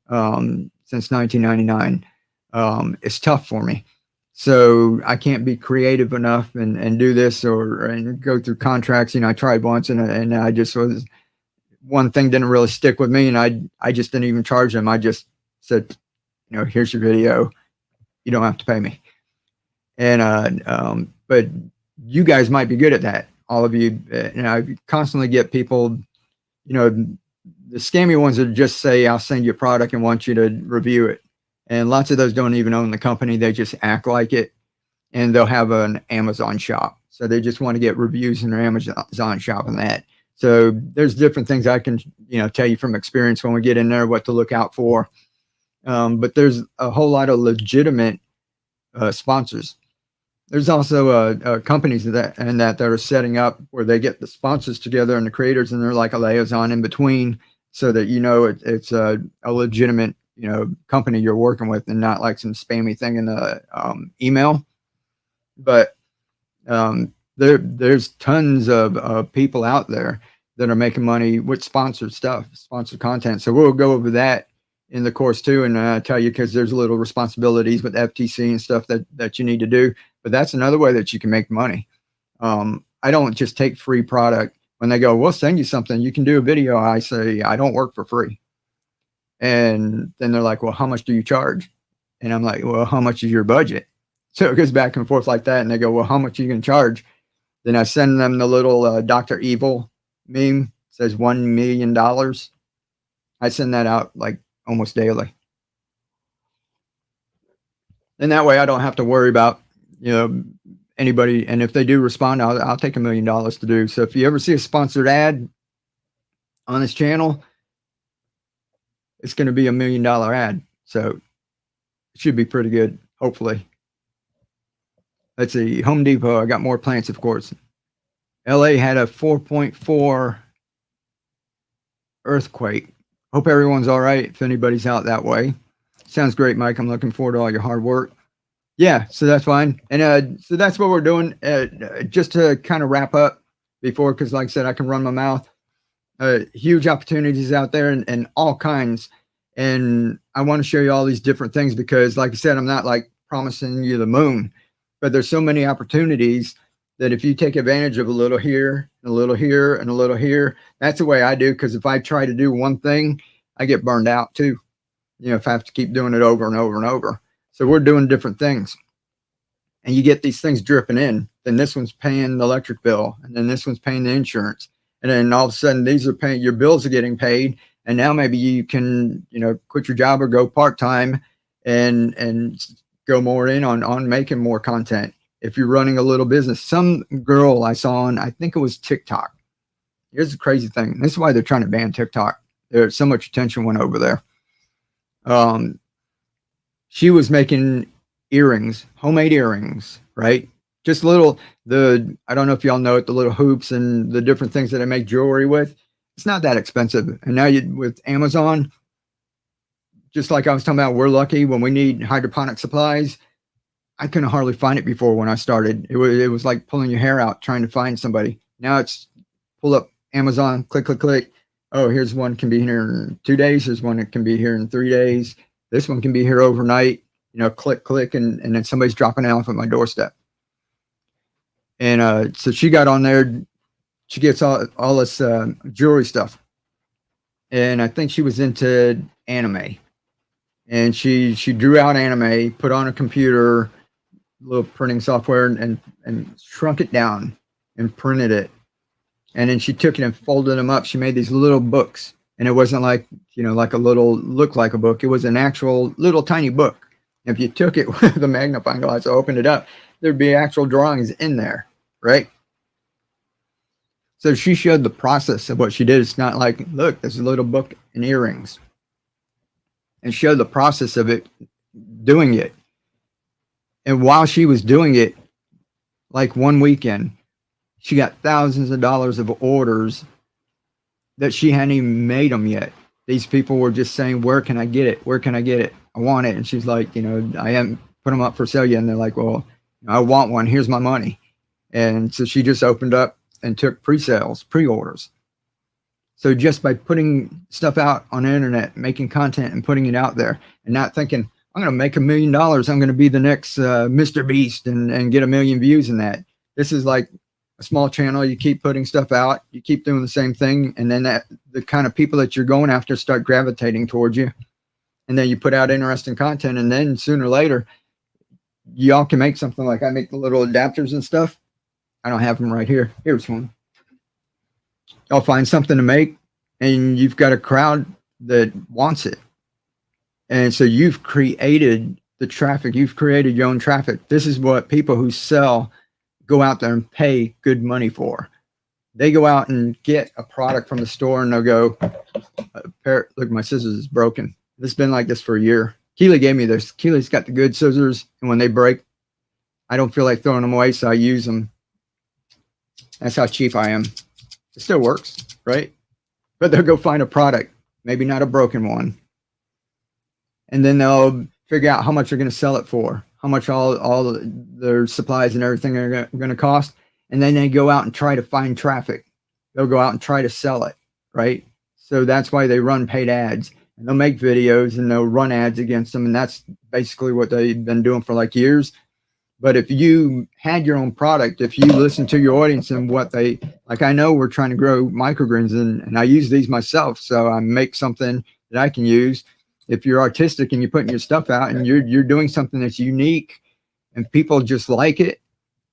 [SPEAKER 1] since 1999. It's tough for me. So I can't be creative enough and do this and go through contracts. I tried once and I just was, one thing didn't really stick with me, and I just didn't even charge them. I just said, here's your video. You don't have to pay me. And but you guys might be good at that. All of you, I constantly get people, the scammy ones that just say, I'll send you a product and want you to review it. And lots of those don't even own the company. They just act like it, and they'll have an Amazon shop. So they just want to get reviews in their Amazon shop and that. So there's different things I can, tell you from experience when we get in there, what to look out for. But there's a whole lot of legitimate sponsors. There's also companies that are setting up where they get the sponsors together and the creators, and they're like a liaison in between, so that it's a legitimate company you're working with, and not like some spammy thing in the email. But there's tons of people out there that are making money with sponsored stuff, sponsored content. So we'll go over that in the course too, and tell you, because there's little responsibilities with FTC and stuff that you need to do. But that's another way that you can make money. I don't just take free product. When they go, we'll send you something, you can do a video, I say, I don't work for free. And then they're like, well, how much do you charge? And I'm like, well, how much is your budget? So it goes back and forth like that. And they go, well, how much are you going to charge? Then I send them the little Dr. Evil meme. It says $1 million. I send that out like almost daily. And that way I don't have to worry about, anybody. And if they do respond, I'll take $1 million to do. So if you ever see a sponsored ad on this channel, it's going to be $1 million ad. So it should be pretty good, hopefully. Let's see, Home Depot. I got more plants, of course. LA had a 4.4 earthquake. Hope everyone's all right if anybody's out that way. Sounds great, Mike. I'm looking forward to all your hard work. Yeah, so that's fine. And so that's what we're doing. Just to kind of wrap up before, because like I said, I can run my mouth. Huge opportunities out there and all kinds. And I want to show you all these different things because, like I said, I'm not like promising you the moon, but there's so many opportunities that if you take advantage of a little here, and a little here, and a little here, that's the way I do. Because if I try to do one thing, I get burned out too. If I have to keep doing it over and over and over. So we're doing different things. And you get these things dripping in. Then this one's paying the electric bill. And then this one's paying the insurance. And then all of a sudden, these are paying, your bills are getting paid. And now maybe you can, quit your job or go part-time and go more in on making more content. If you're running a little business, some girl I saw on, I think it was TikTok. Here's the crazy thing. This is why they're trying to ban TikTok. There's so much attention went over there. She was making earrings, homemade earrings, right? Just little, I don't know if y'all know it, the little hoops and the different things that I make jewelry with. It's not that expensive. And now with Amazon, just like I was talking about, we're lucky when we need hydroponic supplies. I couldn't hardly find it before when I started. It was like pulling your hair out trying to find somebody. Now it's pull up Amazon, click, click, click. Oh, here's one can be here in 2 days. Here's one that can be here in 3 days. This one can be here overnight. Click, click, and then somebody's dropping it off at my doorstep. And so she got on there. She gets all this jewelry stuff. And I think she was into anime. And she drew out anime, put on a computer, little printing software, and shrunk it down and printed it. And then she took it and folded them up. She made these little books. And it wasn't like, like a little, look like a book. It was an actual little tiny book. If you took it with a magnifying glass, opened it up, there'd be actual drawings in there, right? So she showed the process of what she did. It's not like, look, there's a little book and earrings. And showed the process of it, doing it. And while she was doing it, like one weekend, She got thousands of dollars of orders that she hadn't even made them yet. These people were just saying, "Where can I get it? Where can I get it? I want it." And she's like, "I haven't put them up for sale yet." And they're like, "Well, I want one. Here's my money." And so she just opened up and took pre-sales, pre-orders. So just by putting stuff out on the internet, making content and putting it out there, and not thinking, "I'm going to make $1 million. I'm going to be the next Mr. Beast and get 1 million views in that." This is like a small channel. You keep putting stuff out, you keep doing the same thing, and then the kind of people that you're going after start gravitating towards you. And then you put out interesting content, and then sooner or later, y'all can make something. Like I make the little adapters and stuff. I don't have them right here. Here's one. I'll find something to make, and you've got a crowd that wants it. And so you've created the traffic. You've created your own traffic. This is what people who sell go out there and pay good money for. They go out and get a product from the store, and they'll go, look, my scissors is broken. This has been like this for a year. Keely gave me this. Keely's got the good scissors, and when they break, I don't feel like throwing them away, so I use them. That's how cheap I am. It still works, right? But they'll go find a product, maybe not a broken one, and then they'll figure out how much they're going to sell it for, how much all their supplies and everything are going to cost, and then they go out and try to find traffic. They'll go out and try to sell it, right? So that's why they run paid ads, and they'll make videos and they'll run ads against them, and that's basically what they've been doing for like years. But if you had your own product, if you listen to your audience and what they like, I know we're trying to grow microgreens, and I use these myself, so I make something that I can use. If you're artistic and you're putting your stuff out and you're doing something that's unique and people just like it,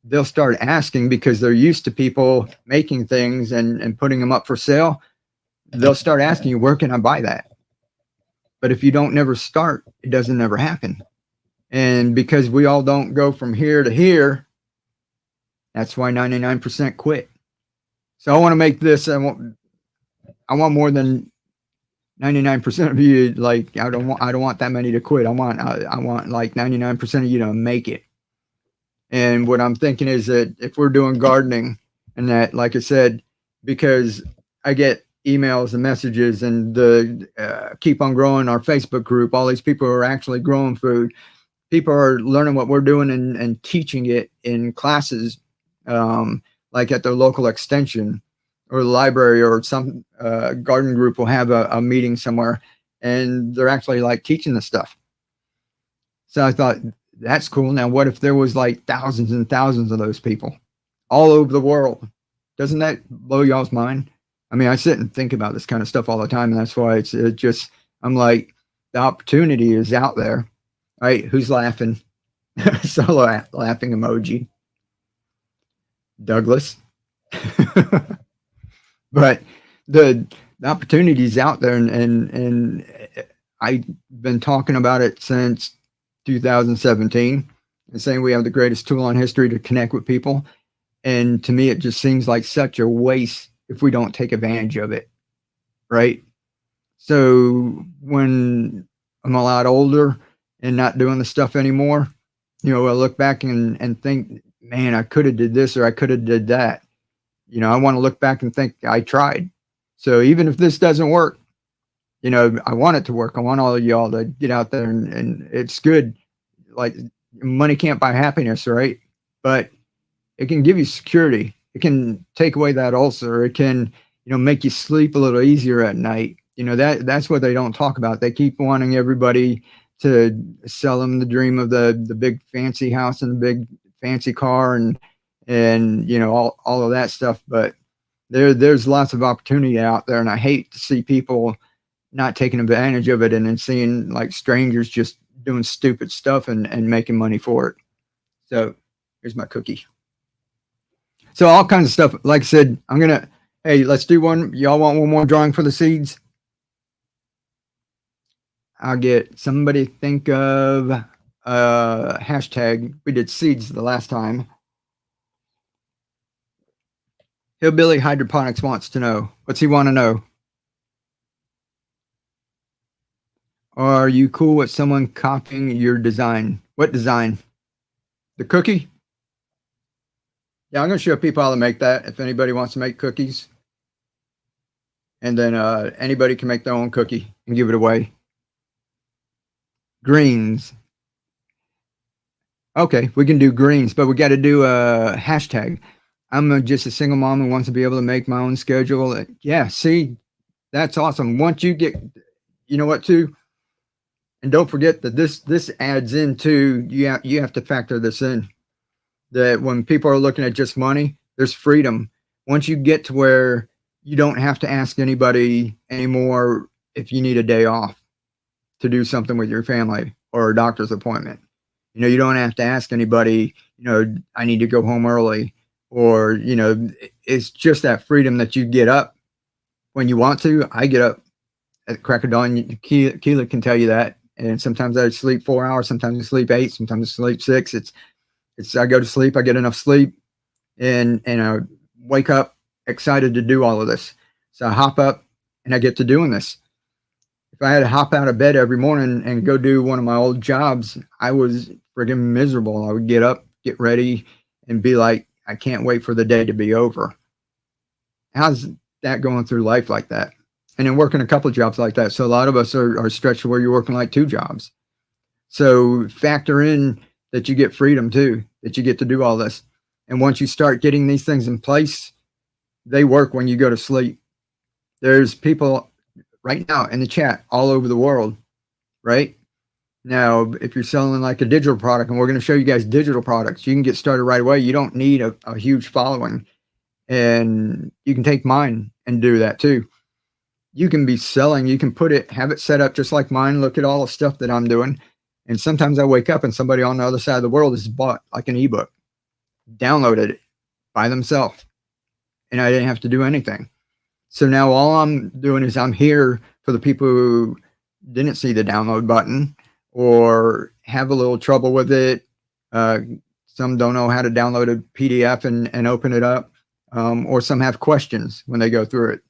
[SPEAKER 1] they'll start asking because they're used to people making things and putting them up for sale. They'll start asking you, where can I buy that? But if you don't never start, it doesn't ever happen. And because we all don't go from here to here, that's why 99% quit. So I want to make this, I want more than 99% of you. Like, I don't want that many to quit. I want like 99% of you to make it. And what I'm thinking is that if we're doing gardening, and that, like I said, because I get emails and messages, and the Keep on Growing, our Facebook group, all these people who are actually growing food, people are learning what we're doing and teaching it in classes, like at their local extension or the library, or some garden group will have a meeting somewhere, and they're actually like teaching the stuff. So I thought, that's cool. Now, what if there was like thousands and thousands of those people all over the world? Doesn't that blow y'all's mind? I mean, I sit and think about this kind of stuff all the time, and that's why I'm like, the opportunity is out there, right? Who's laughing? Solo laughing emoji. Douglas. But the opportunity is out there, and I've been talking about it since 2017, and saying we have the greatest tool in history to connect with people. And to me, it just seems like such a waste if we don't take advantage of it, right? So when I'm a lot older and not doing the stuff anymore, I look back and think, man, I could have did this, or I could have did that. I want to look back and think I tried. So even if this doesn't work, I want it to work. I want all of y'all to get out there, and it's good. Like, money can't buy happiness, right? But it can give you security. It can take away that ulcer. It can, make you sleep a little easier at night. That's what they don't talk about. They keep wanting everybody to sell them the dream of the big fancy house and the big fancy car and all of that stuff. But there's lots of opportunity out there, and I hate to see people not taking advantage of it, and then seeing like strangers just doing stupid stuff and making money for it. So here's my cookie. So all kinds of stuff. Like I said, hey, let's do one. Y'all want one more drawing for the seeds? I'll get somebody think of hashtag. We did seeds the last time. Hillbilly Hydroponics wants to know. What's he want to know? Are you cool with someone copying your design? What design? The cookie? Yeah, I'm going to show people how to make that if anybody wants to make cookies. And then anybody can make their own cookie and give it away. Greens. Okay, we can do greens, but we got to do a hashtag. Just a single mom who wants to be able to make my own schedule. Yeah, see, that's awesome. Once you get, you know what, too, and don't forget that this adds into you have to factor this in that when people are looking at just money, there's freedom. Once you get to where you don't have to ask anybody anymore if you need a day off to do something with your family or a doctor's appointment. You don't have to ask anybody, I need to go home early, or, it's just that freedom that you get up when you want to. I get up at the crack of dawn. Keela can tell you that. And sometimes I sleep 4 hours, sometimes I sleep 8, sometimes I sleep 6. I go to sleep, I get enough sleep, and I wake up excited to do all of this. So I hop up and I get to doing this. If I had to hop out of bed every morning and go do one of my old jobs, I was friggin' miserable. I would get up, get ready, and be like, I can't wait for the day to be over. How's that going through life like that? And then working a couple of jobs like that. So a lot of us are stretched to where you're working like 2 jobs. So factor in that you get freedom too, that you get to do all this. And once you start getting these things in place, they work when you go to sleep. There's people right now in the chat all over the world, right? Now, if you're selling like a digital product, and we're going to show you guys digital products, you can get started right away. You don't need a huge following. And you can take mine and do that too. You can be selling, you can have it set up just like mine. Look at all the stuff that I'm doing. And sometimes I wake up and somebody on the other side of the world has bought like an ebook, downloaded it by themselves, and I didn't have to do anything. So now all I'm doing is I'm here for the people who didn't see the download button or have a little trouble with it. Some don't know how to download a PDF and open it up, or some have questions when they go through it.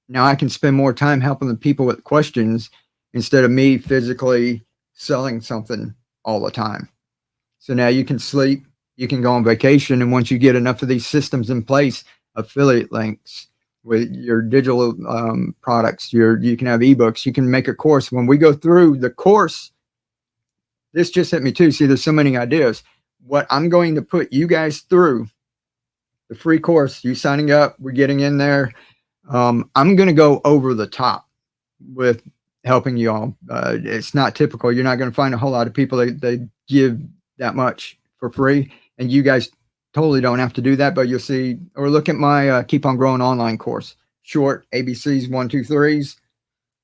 [SPEAKER 1] Now I can spend more time helping the people with questions instead of me physically selling something all the time. So now you can sleep, you can go on vacation, and once you get enough of these systems in place, affiliate links with your digital products, you can have ebooks, you can make a course. When we go through the course, this just hit me too. See, there's so many ideas. What I'm going to put you guys through, the free course, you signing up, we're getting in there. I'm going to go over the top with helping you all. It's not typical. You're not going to find a whole lot of people that give that much for free. And you guys totally don't have to do that, but you'll see, or look at my Keep on Growing online course, short ABCs, 1, 2, 3s.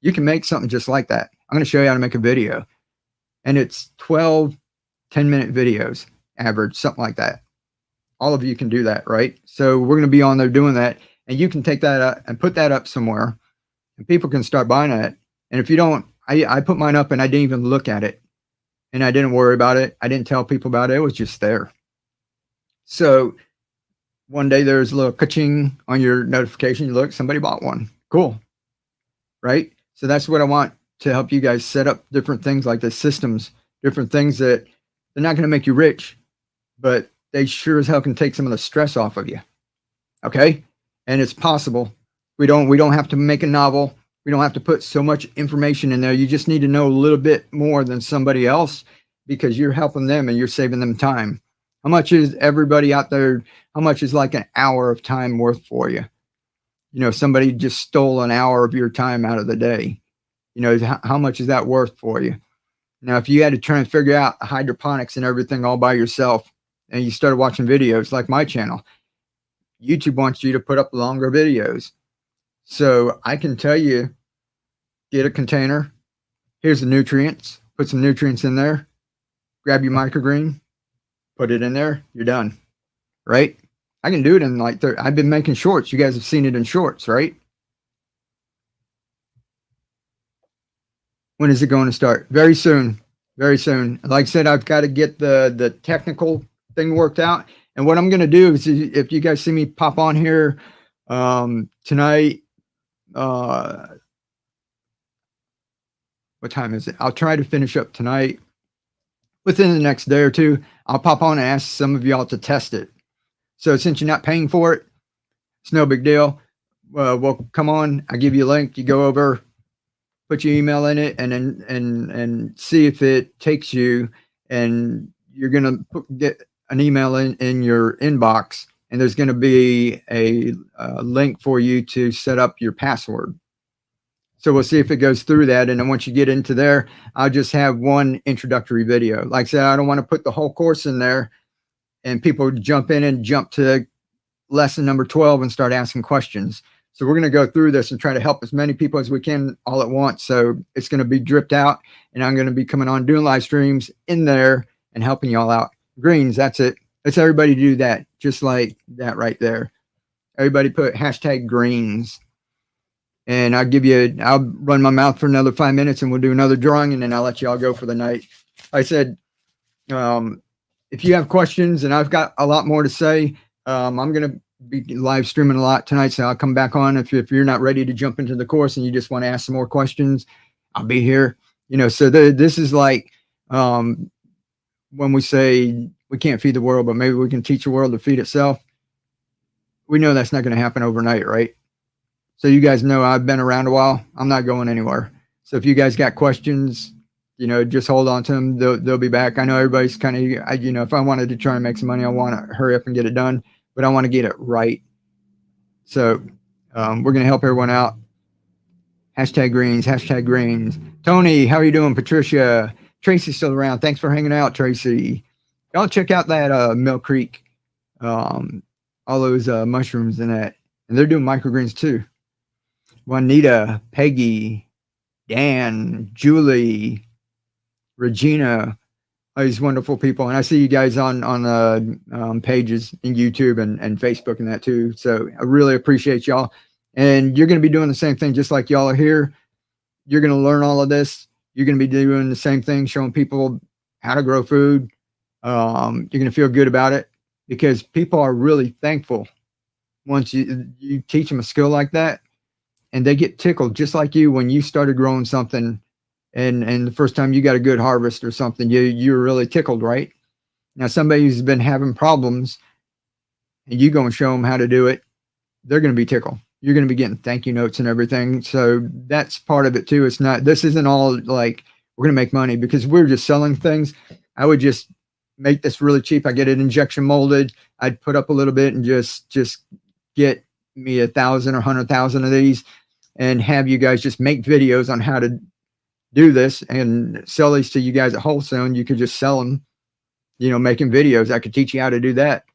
[SPEAKER 1] You can make something just like that. I'm going to show you how to make a video. And it's 12 10-minute videos, average, something like that. All of you can do that, right? So we're going to be on there doing that. And you can take that up and put that up somewhere, and people can start buying it. And if you don't, I put mine up and I didn't even look at it, and I didn't worry about it. I didn't tell people about it. It was just there. So one day there's a little ka-ching on your notification. You look, somebody bought one. Cool. Right? So that's what I want to help you guys set up different things like the systems, different things that they're not going to make you rich, but they sure as hell can take some of the stress off of you. Okay? And it's possible. We don't have to make a novel. We don't have to put so much information in there. You just need to know a little bit more than somebody else because you're helping them and you're saving them time. How much is everybody out there? How much is like an hour of time worth for you? Somebody just stole an hour of your time out of the day. How much is that worth for you? Now, if you had to try and figure out hydroponics and everything all by yourself, and you started watching videos like my channel, YouTube wants you to put up longer videos. So I can tell you, get a container. Here's the nutrients. Put some nutrients in there. Grab your microgreen. Put it in there. You're done. Right? I can do it in like 30. I've been making shorts. You guys have seen it in shorts, right? When is it going to start? Very soon. Very soon. Like I said, I've got to get the technical thing worked out. And what I'm going to do is, if you guys see me pop on here tonight, what time is it? I'll try to finish up tonight. Within the next day or two, I'll pop on and ask some of y'all to test it. So since you're not paying for it, it's no big deal. Well, come on. I give you a link. You go over, put your email in it, and then and see if it takes you. And you're gonna get an email in your inbox, and there's gonna be a link for you to set up your password. So we'll see if it goes through that. And then once you get into there, I'll just have one introductory video. Like I said, I don't want to put the whole course in there and people jump in and jump to lesson number 12 and start asking questions. So we're going to go through this and try to help as many people as we can all at once. So it's going to be dripped out, and I'm going to be coming on doing live streams in there and helping y'all out. Greens, that's it. Let's everybody do that, just like that right there. Everybody put hashtag greens. And I'll run my mouth for another 5 minutes and we'll do another drawing, and then I'll let y'all go for the night. I said, if you have questions, and I've got a lot more to say, I'm going to be live streaming a lot tonight, so I'll come back on. If you're not ready to jump into the course and you just want to ask some more questions, I'll be here. So this is like when we say we can't feed the world, but maybe we can teach the world to feed itself. We know that's not going to happen overnight, right? So you guys know I've been around a while. I'm not going anywhere. So if you guys got questions, just hold on to them. They'll be back. I know everybody's kind of, if I wanted to try and make some money, I want to hurry up and get it done, but I want to get it right. So we're going to help everyone out. Hashtag greens, hashtag greens. Tony, how are you doing? Patricia, Tracy's still around. Thanks for hanging out, Tracy. Y'all check out that Mill Creek, all those mushrooms in that. And they're doing microgreens too. Juanita, Peggy, Dan, Julie, Regina, all these wonderful people. And I see you guys on pages in YouTube and Facebook and that too. So I really appreciate y'all. And you're going to be doing the same thing just like y'all are here. You're going to learn all of this. You're going to be doing the same thing, showing people how to grow food. You're going to feel good about it because people are really thankful once you teach them a skill like that. And they get tickled just like you when you started growing something and the first time you got a good harvest or something, you were really tickled, right? Now somebody who's been having problems and you go and show them how to do it, they're going to be tickled. You're going to be getting thank you notes and everything. So that's part of it too. This isn't all like we're going to make money because we're just selling things. I would just make this really cheap. I get it injection molded. I'd put up a little bit and just get me 1,000 or 100,000 of these and have you guys just make videos on how to do this and sell these to you guys at wholesale. And you could just sell them, making videos. I could teach you how to do that.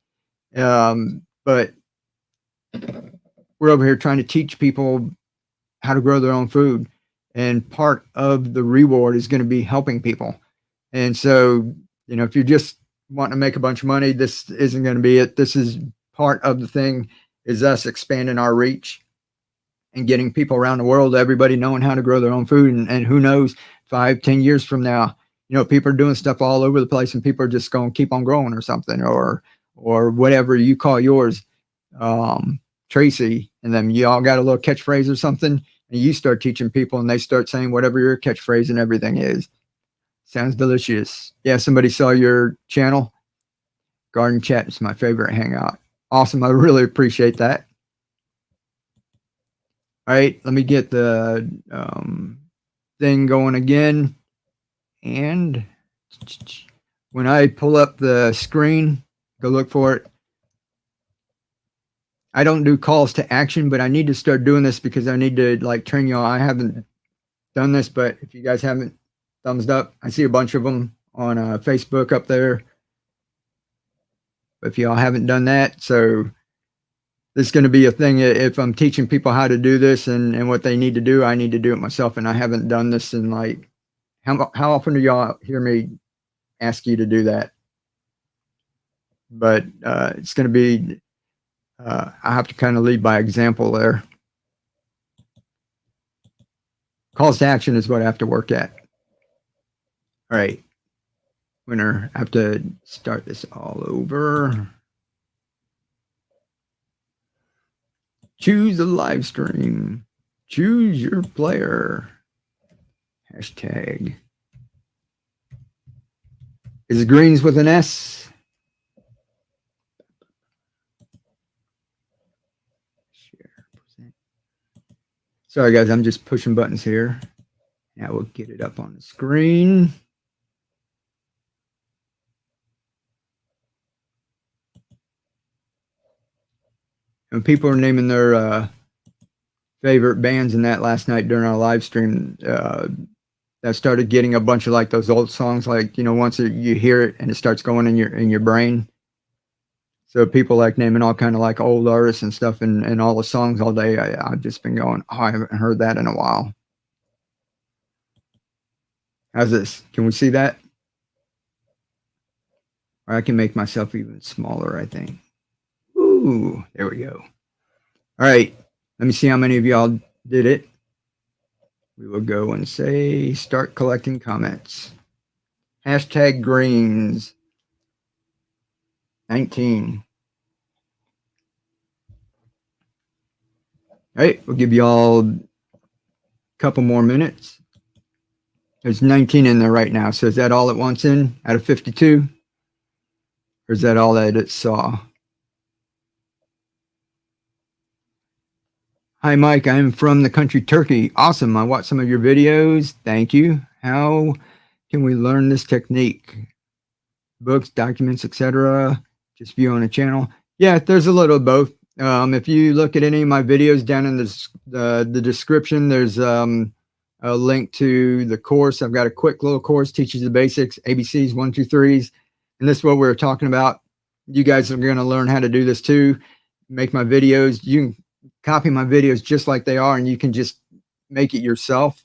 [SPEAKER 1] But we're over here trying to teach people how to grow their own food. And part of the reward is going to be helping people. And so, if you're just wanting to make a bunch of money, this isn't going to be it. This is part of the thing, is us expanding our reach and getting people around the world, everybody knowing how to grow their own food. And who knows, 5-10 years from now, people are doing stuff all over the place and people are just going to keep on growing or something, or whatever you call yours, Tracy, and then you all got a little catchphrase or something, and you start teaching people and they start saying whatever your catchphrase and everything is. Sounds delicious. Yeah, somebody saw your channel. Garden Chat is my favorite hangout. Awesome. I really appreciate that. All right, let me get the thing going again. And when I pull up the screen, go look for it. I don't do calls to action, but I need to start doing this because I need to train y'all. I haven't done this, but if you guys haven't, thumbs up. I see a bunch of them on Facebook up there. If y'all haven't done that, so this is going to be a thing. If I'm teaching people how to do this and what they need to do, I need to do it myself. And I haven't done this in how often do y'all hear me ask you to do that? But it's going to be, I have to kind of lead by example there. Calls to action is what I have to work at. All right. Winner, I have to start this all over. Choose a live stream. Choose your player. Hashtag. Is it greens with an S? Sorry guys, I'm just pushing buttons here. Now we'll get it up on the screen. And people are naming their favorite bands in that last night during our live stream. That started getting a bunch of like those old songs, like, you know, once you hear it and it starts going in your brain. So people like naming all kind of like old artists and stuff, and all the songs all day. I've just been going, oh, I haven't heard that in a while. How's this? Can we see that? Or I can make myself even smaller, I think. Ooh, there we go. All right, let me see how many of y'all did it. We will go and say start collecting comments. Hashtag greens. 19. All right, we'll give y'all a couple more minutes. There's 19 in there right now. So is that all it wants in out of 52? Or is that all that it saw? Hi, Mike. I'm from the country Turkey. Awesome. I watched some of your videos. Thank you. How can we learn this technique? Books, documents, etc. Just view on a channel. Yeah, there's a little of both. If you look at any of my videos down in the description, there's a link to the course. I've got a quick little course, teaches the basics, ABCs, 1, 2, 3s. And this is what we were talking about. You guys are going to learn how to do this too. Make my videos. You can copy my videos just like they are, and you can just make it yourself.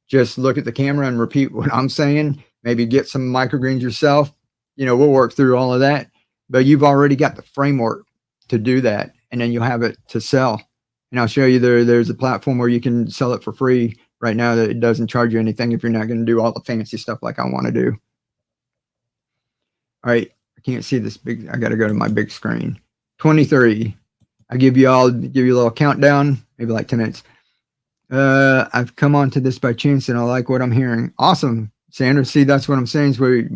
[SPEAKER 1] Just look at the camera and repeat what I'm saying. Maybe get some microgreens yourself. You know, we'll work through all of that. But you've already got the framework to do that, and then you'll have it to sell. And I'll show you there's a platform where you can sell it for free right now that it doesn't charge you anything if you're not going to do all the fancy stuff like I want to do. All right, I can't see this big. I got to go to my big screen. 23. I give you a little countdown, maybe like 10 minutes. I've come onto this by chance and I like what I'm hearing. Awesome, Sandra. See, that's what I'm saying is we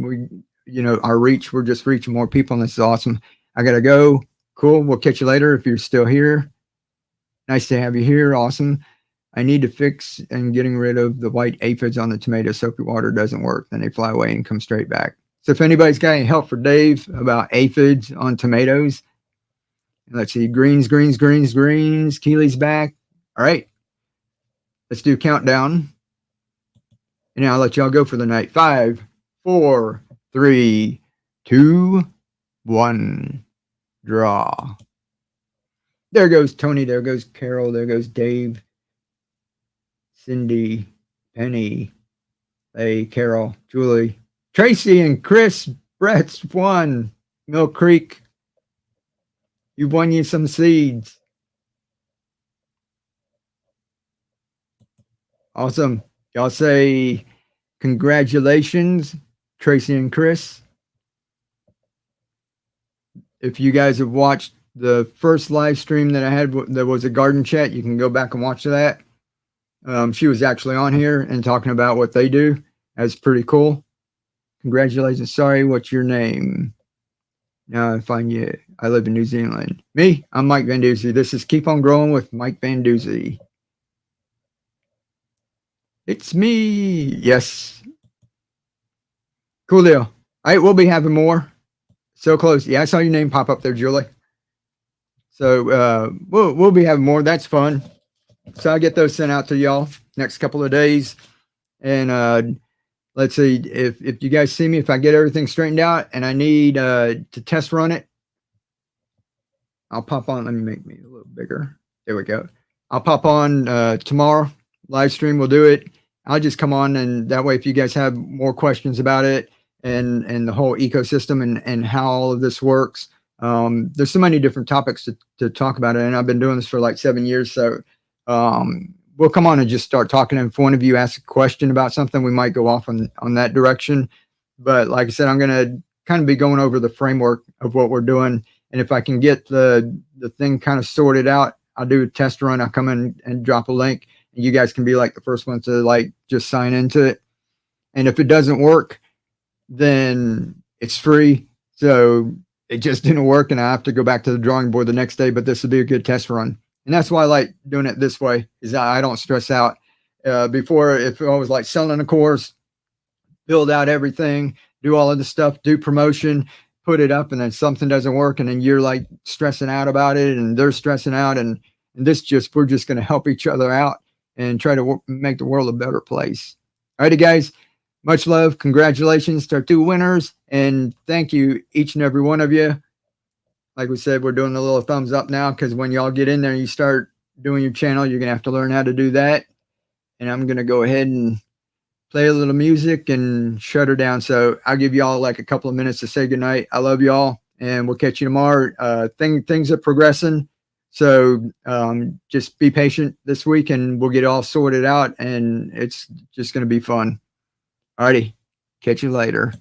[SPEAKER 1] you know, our reach, we're just reaching more people, and this is awesome. I gotta go. Cool. We'll catch you later if you're still here. Nice to have you here. Awesome. I need to fix and getting rid of the white aphids on the tomato. Soapy water doesn't work. Then they fly away and come straight back. So if anybody's got any help for Dave about aphids on tomatoes, let's see, greens. Keely's back. All right. Let's do countdown. And now I'll let y'all go for the night. 5, 4, 3, 2, 1. Draw. There goes Tony. There goes Carol. There goes Dave. Cindy. Penny. Hey, Carol. Julie. Tracy and Chris. Brett's won. Mill Creek. You've won you some seeds. Awesome. Y'all say congratulations, Tracy and Chris. If you guys have watched the first live stream that I had, there was a garden chat. You can go back and watch that. She was actually on here and talking about what they do. That's pretty cool. Congratulations. Sorry, what's your name? Now I find you. I live in New Zealand. Me? I'm Mike Van Duzy. This is Keep on Growing with Mike Van Duzy. It's me. Yes. Cool deal. All right, we'll be having more. So close. Yeah, I saw your name pop up there, Julie. So we'll be having more. That's fun. So I'll get those sent out to y'all next couple of days. And let's see if you guys see me, if I get everything straightened out and I need to test run it, I'll pop on. Let me make me a little bigger. There we go. I'll pop on tomorrow. Live stream. We'll do it. I'll just come on, and that way, if you guys have more questions about it and the whole ecosystem and how all of this works, there's so many different topics to talk about it. And I've been doing this for like 7 years. So we'll come on and just start talking. And if one of you asks a question about something, we might go off on that direction. But like I said, I'm going to kind of be going over the framework of what we're doing. And if I can get the thing kind of sorted out, I'll do a test run. I'll come in and drop a link. And you guys can be like the first one to like just sign into it. And if it doesn't work, then it's free. So it just didn't work, and I have to go back to the drawing board the next day. But this will be a good test run. And that's why I like doing it this way, is I don't stress out. Before, if I was like selling a course, build out everything, do all of the stuff, do promotion, put it up, and then something doesn't work, and then you're like stressing out about it, and they're stressing out, and this just we're just going to help each other out and try to make the world a better place. All righty, guys. Much love. Congratulations to our two winners, and thank you each and every one of you. Like we said, we're doing a little thumbs up now because when y'all get in there and you start doing your channel, you're gonna have to learn how to do that. And I'm gonna go ahead and play a little music and shut her down. So I'll give y'all like a couple of minutes to say goodnight. I love y'all, and we'll catch you tomorrow. Things are progressing, so just be patient this week, and we'll get it all sorted out, and it's just gonna be fun. Alrighty, catch you later.